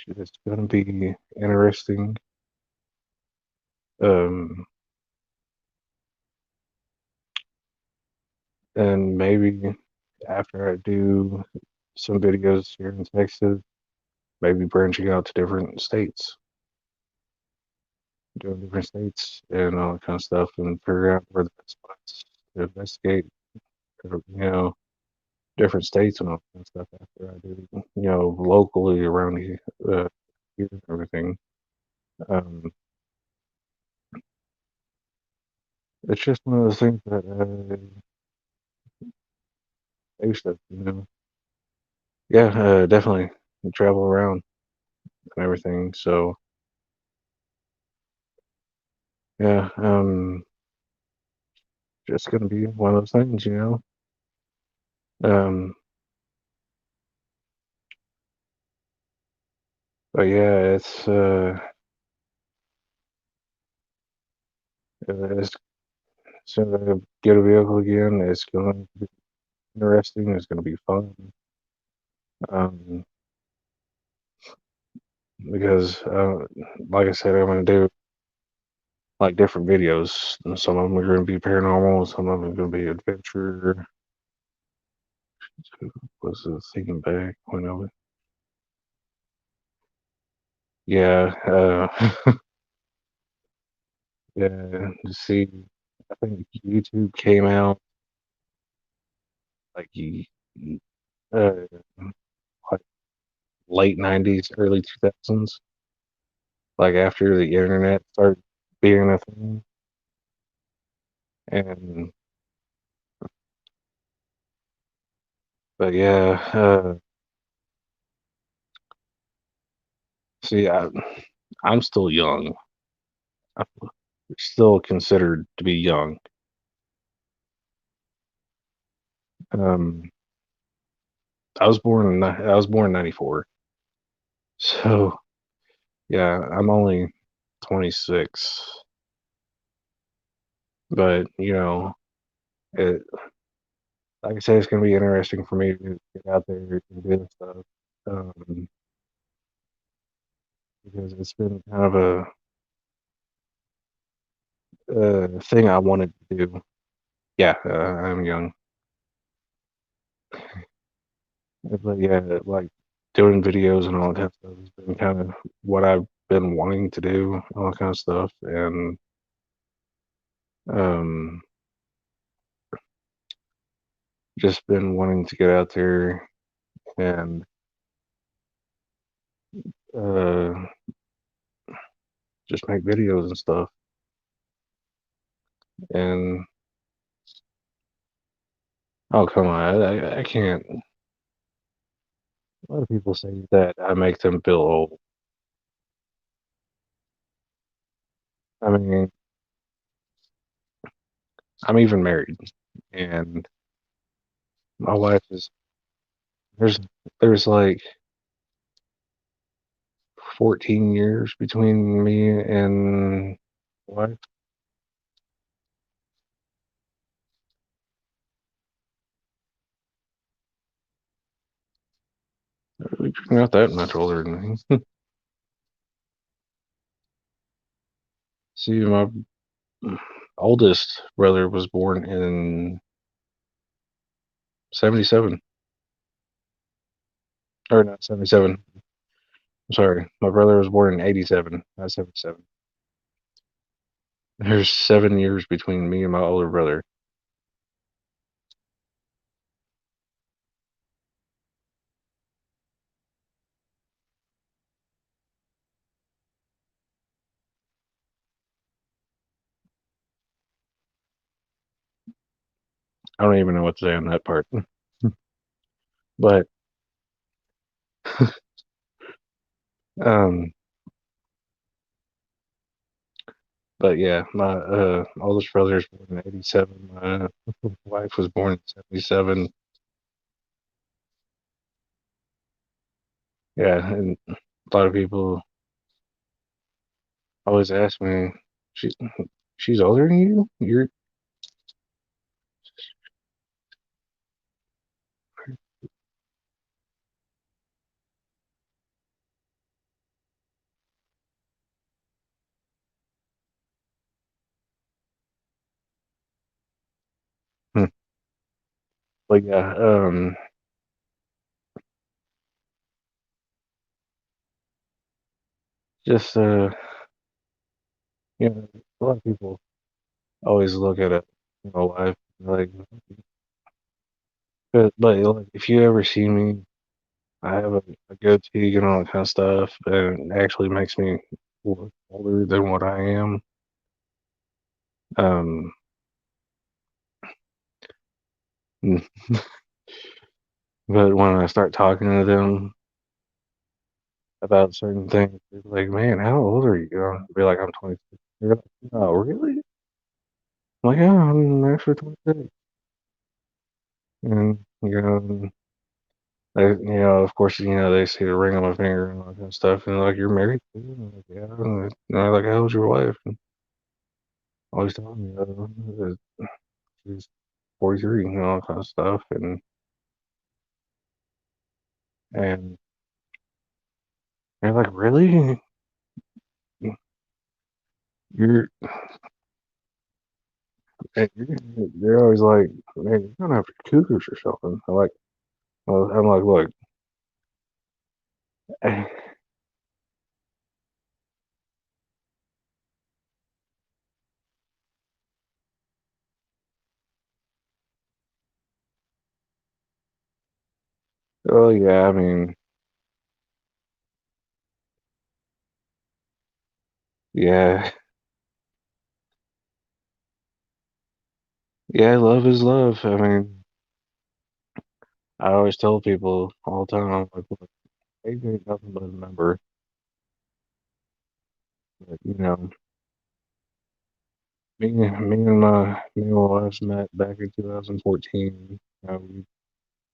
gonna be interesting. Um, and maybe after I do some videos here in Texas, maybe branching out to different states, doing different states and all that kind of stuff, and figure out where the best spots to investigate, or, different states and all that kind of stuff after I do, locally around here. here and everything. Um, it's just one of those things that I used to, yeah, definitely travel around and everything. So yeah, just gonna be one of those things. Um, but yeah, as soon as I get a vehicle again, it's going to be interesting. It's going to be fun. Um, because like I said, I'm going to do like different videos. And some of them are going to be paranormal. Some of them are going to be adventure. Was the thinking back when I was, yeah, yeah. To see, I think YouTube came out like uh, like late '90s, early 2000s, like after the internet started being a thing. And but yeah, see, I'm still young. I'm still considered to be young. Um, I was born in '94. So yeah, I'm only 26. But it like I say, it's gonna be interesting for me to get out there and do this stuff. Um, because it's been kind of a thing I wanted to do. Yeah, I'm young. But yeah, like doing videos and all that kind of stuff has been kind of what I've been wanting to do, all that kind of stuff. And um, just been wanting to get out there and uh, just make videos and stuff. And oh, come on, I can't. A lot of people say that I make them feel old. I mean, I'm even married, and my wife is there's there's like 14 years between me and my wife. You're not that much older than me. See, my oldest brother was born in '77, or not '77. I'm sorry, my brother was born in '87, not '77. There's 7 years between me and my older brother. I don't even know what to say on that part. But um, but yeah, my oldest brother is born in '87. My wife was born in '77. Yeah, and a lot of people always ask me, she she's older than you? You're like yeah, just a lot of people always look at it, life like, but like if you ever see me, I have a goatee and all that kind of stuff, and it actually makes me look older than what I am. Um, but when I start talking to them about certain things, they're like, "Man, how old are you?" I'll be like, "I'm 26." They're like, "Oh, really?" I'm like, "Yeah, I'm actually 26." And of course, they see the ring on my finger and all that kind of stuff, and they're like, "You're married too?" I'm like, "Yeah." And they're like, "How's your wife?" And always telling me that she's 43 and all that kind of stuff, and they're like, "Really? You're?" And they're always like, "Man, you're gonna have cougars or something." I'm like, "Look, oh yeah, I mean, yeah, yeah, love is love. I mean, I always tell people all the time, I'm like, look, age ain't nothing but a number. But, me and my wife met back in 2014. We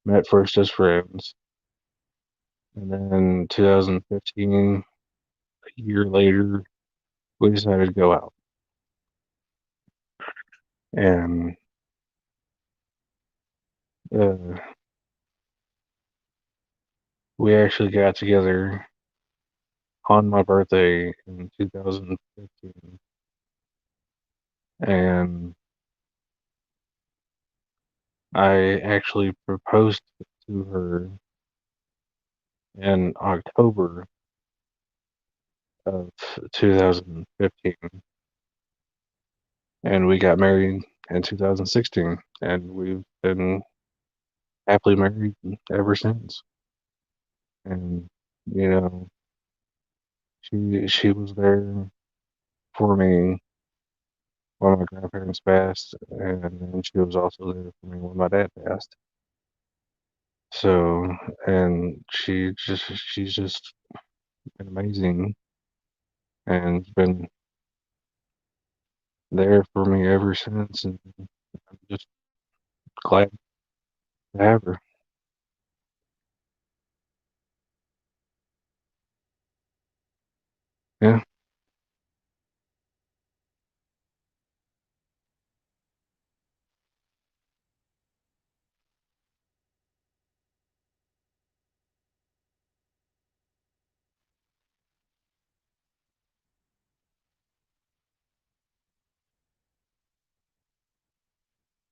met first as friends, and then 2015, a year later, we decided to go out, and uh, we actually got together on my birthday in 2015, and I actually proposed to her in October of 2015, and we got married in 2016, and we've been happily married ever since. And you know, she was there for me when my grandparents passed, and then she was also there for me when my dad passed. So, and she's just been amazing and been there for me ever since, and I'm just glad to have her. Yeah,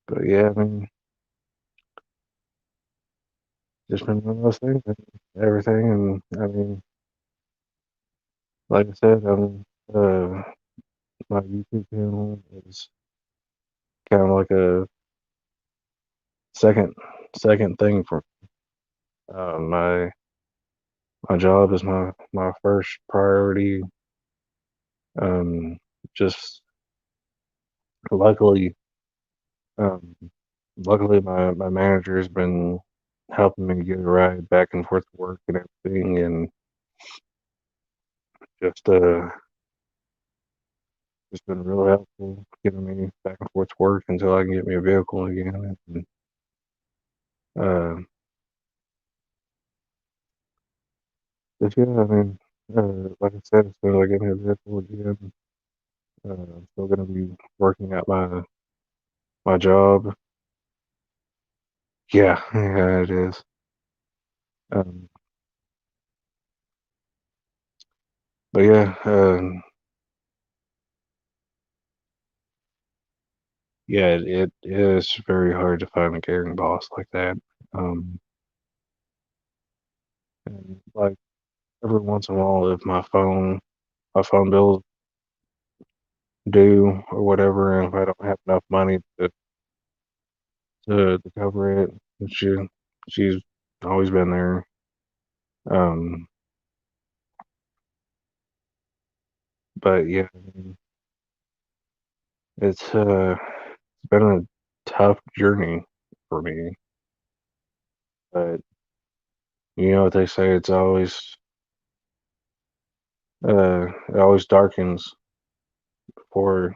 but yeah, I mean, just been one of those things and everything, and I mean, like I said, my YouTube channel is kind of like a second second thing for my job is my first priority. Um, just luckily, um, luckily my manager has been helping me get a ride back and forth to work and everything, and just just been real helpful getting me back and forth to work until I can get me a vehicle again. And, uh, but yeah, I mean, like I said, as soon as I get me a vehicle again, I'm still gonna be working at my job. Yeah, yeah, it is. Um, but yeah, yeah, it is very hard to find a caring boss like that. Um, and like every once in a while, if my phone bills due or whatever, and if I don't have enough money to cover it, she she's always been there. Um, but yeah, I mean, it's been a tough journey for me. But you know what they say, it always darkens before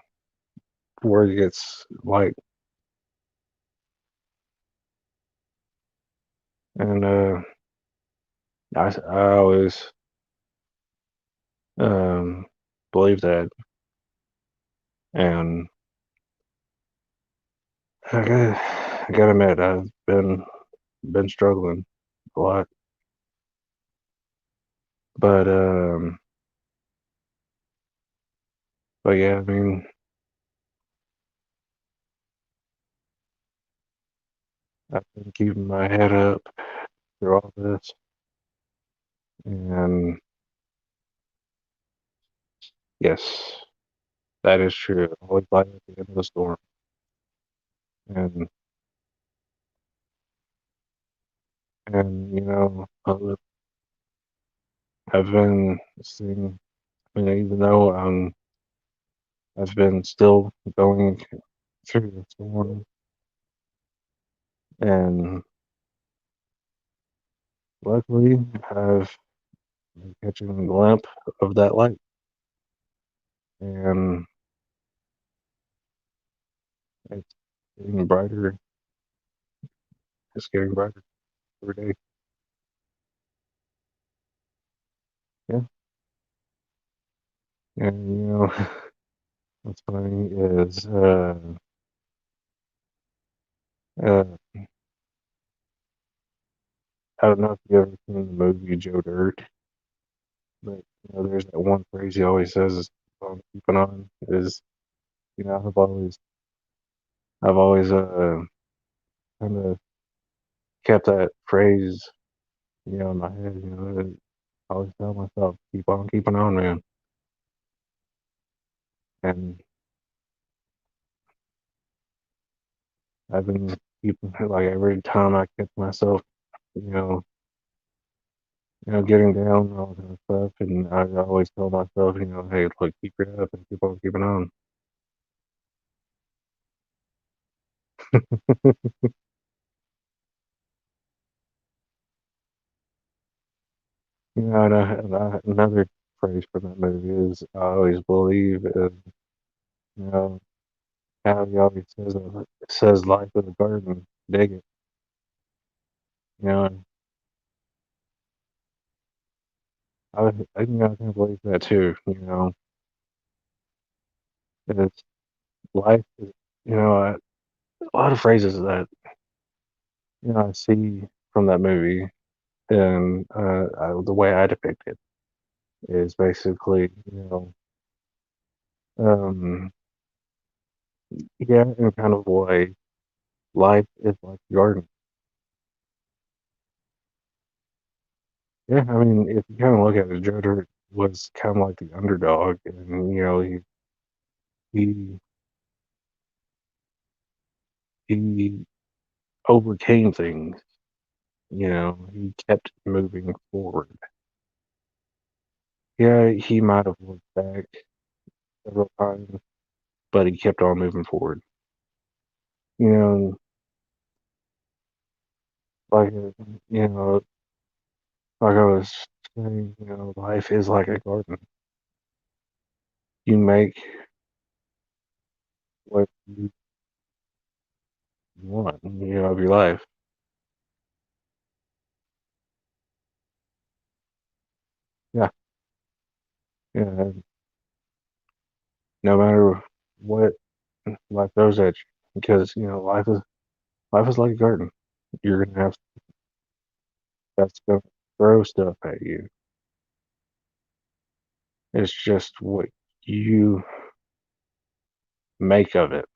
it gets light. And I always um believe that. And I gotta admit, I've been struggling a lot. But but yeah, I mean, I've been keeping my head up through all this. And yes, that is true. Always light at the end of the storm. And and I've been seeing. I mean, even though I've been still going through the storm, and luckily I've been catching a glimpse of that light, and it's getting brighter. It's getting brighter every day. Yeah, and what's funny is uh, I don't know if you ever seen the movie Joe Dirt, but there's that one phrase he always says is keeping on is I've always kind of kept that phrase in my head. I always tell myself keep on keeping on, man. And I've been keeping like every time I catch myself, you know, getting down and all that kind of stuff, and I always tell myself, hey, look, keep it up and keep on keeping on. Another phrase from that movie is I always believe is, you know, how he always says life is a garden, dig it. And I can believe that too. It's life is, a lot of phrases that I see from that movie, and the way I depict it is basically, um, yeah, in kind of a way, life is like a garden. Yeah, I mean, if you kind of look at it, Joder was kind of like the underdog, and he he overcame things. He kept moving forward. Yeah, he might have looked back several times, but he kept on moving forward. You know, like you know, like I was saying, life is like a garden. You make what you want, of your life. Yeah, yeah. No matter what life throws at you, because life is like a garden. You're gonna have that's gonna throw stuff at you. It's just what you make of it.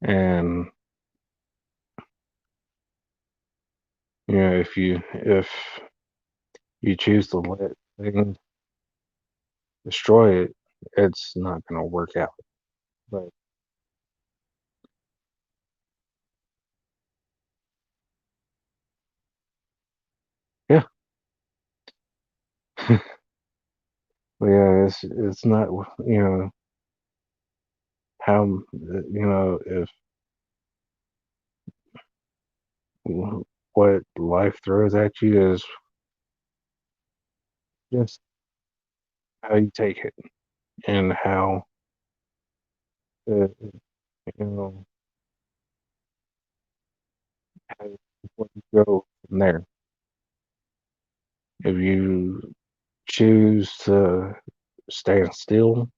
And if you choose to let things destroy it, it's not gonna work out. But But yeah, it's not how if what life throws at you is just how you take it and how uh, you know how where you go from there. If you choose to stand still,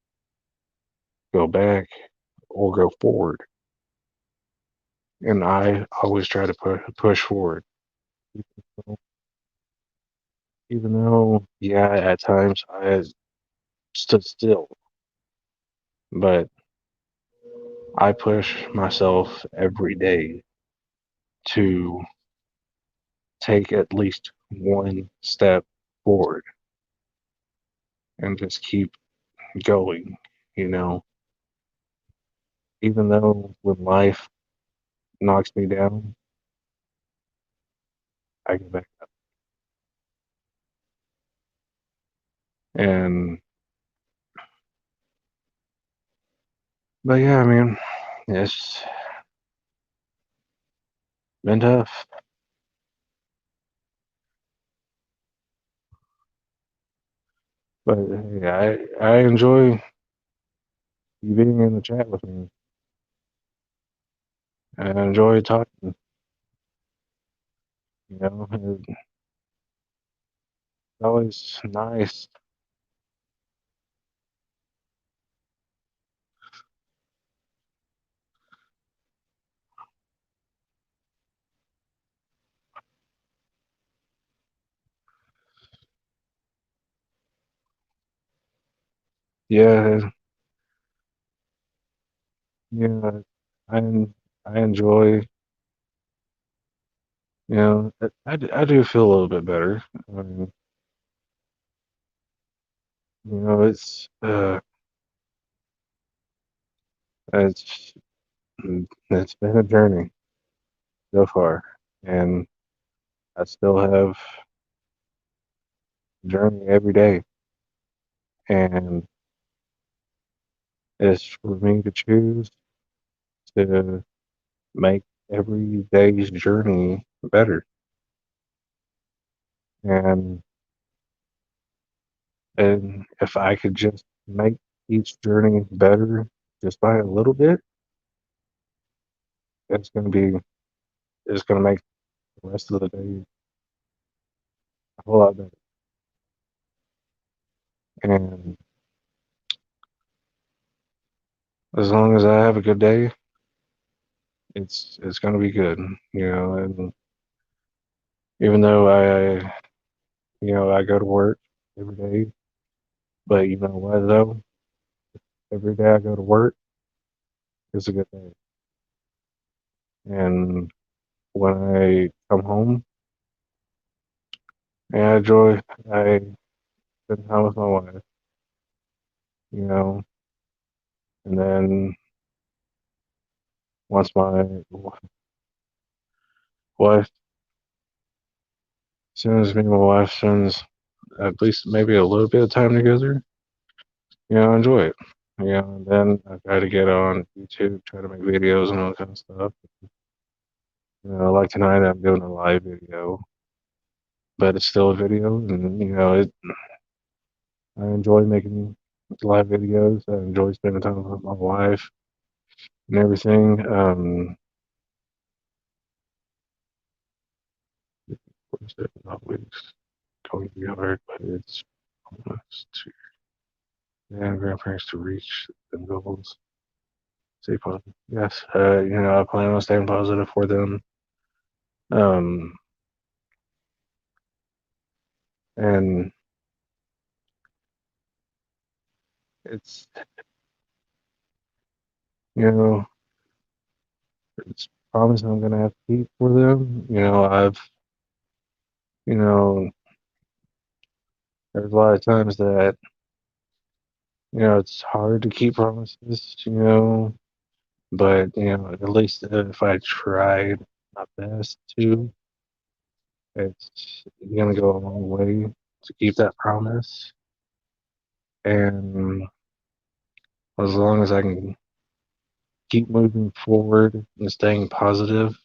go back, or go forward, and I always try to push forward, even though yeah, at times I stood still, but I push myself every day to take at least one step forward and just keep going, you know, even though when life knocks me down, I get back up. And, but yeah, I mean, it's been tough. But hey, I enjoy you being in the chat with me. I enjoy talking, it's always nice. Yeah, yeah, I, I enjoy, I do feel a little bit better. I mean, it's, it's been a journey so far, and I still have a journey every day, and it's for me to choose to make every day's journey better. And and if I could just make each journey better just by a little bit, it's gonna be it's gonna make the rest of the day a whole lot better. And as long as I have a good day, it's gonna be good, and even though I go to work every day, but you know what though? Every day I go to work is a good day. And when I come home and I spend time with my wife, you know, and then once my wife, as soon as me and my wife spends at least maybe a little bit of time together, I enjoy it. And then I try to get on YouTube, try to make videos and all that kind of stuff. Like tonight I'm doing a live video, but it's still a video, and I enjoy making live videos. I enjoy spending time with my wife and everything. What is it? Not weeks going to be hard, but it's almost to and grandparents to reach them goals. Stay positive. Yes, I plan on staying positive for them. Um, and it's you know it's a promise I'm gonna have to keep for them. You know there's a lot of times that it's hard to keep promises. But at least if I tried my best to, it's gonna go a long way to keep that promise. and as long as I can keep moving forward and staying positive,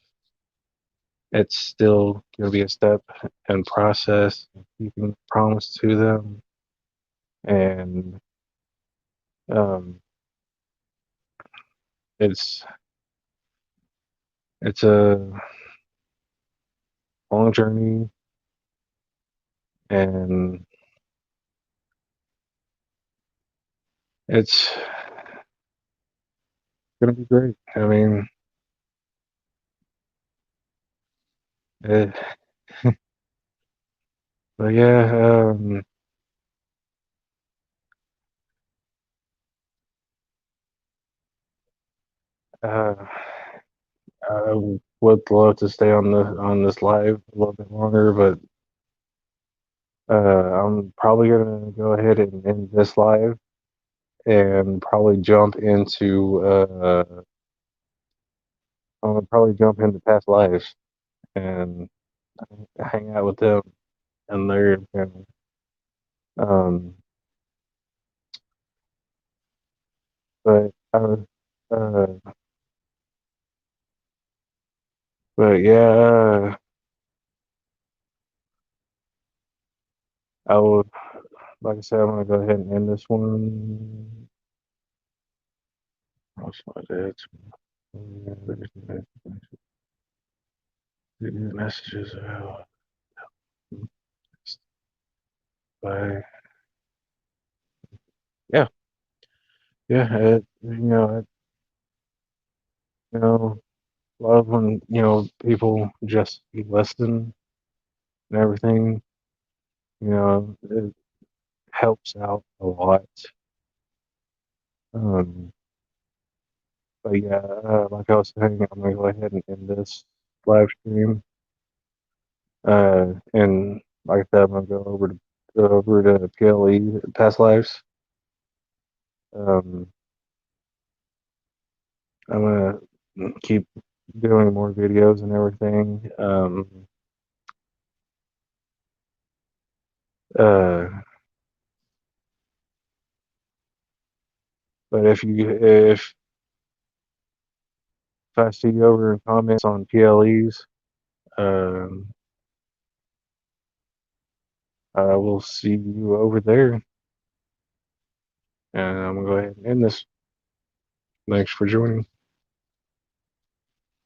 it's still going to be a step and process, keeping promise to them, and um, it's it's a long journey, and it's going to be great. I mean, it, but yeah, uh, I would love to stay on this live a little bit longer, but I'm probably gonna go ahead and end this live and probably jump into I'm gonna probably jump into past lives and hang out with them and their family. Um, but uh, but yeah, I would like I said, I'm gonna go ahead and end this one. What's my dad's messages out? Bye. Yeah, yeah. You know, love when people just listen and everything. It helps out a lot. Um, but yeah, like I was saying, I'm gonna go ahead and end this live stream. And like I said, I'm gonna go over to PLE past lives. Um, I'm gonna keep doing more videos and everything. Uh, but if I see you over in comments on PLEs, um, I will see you over there. And I'm gonna go ahead and end this. Thanks for joining.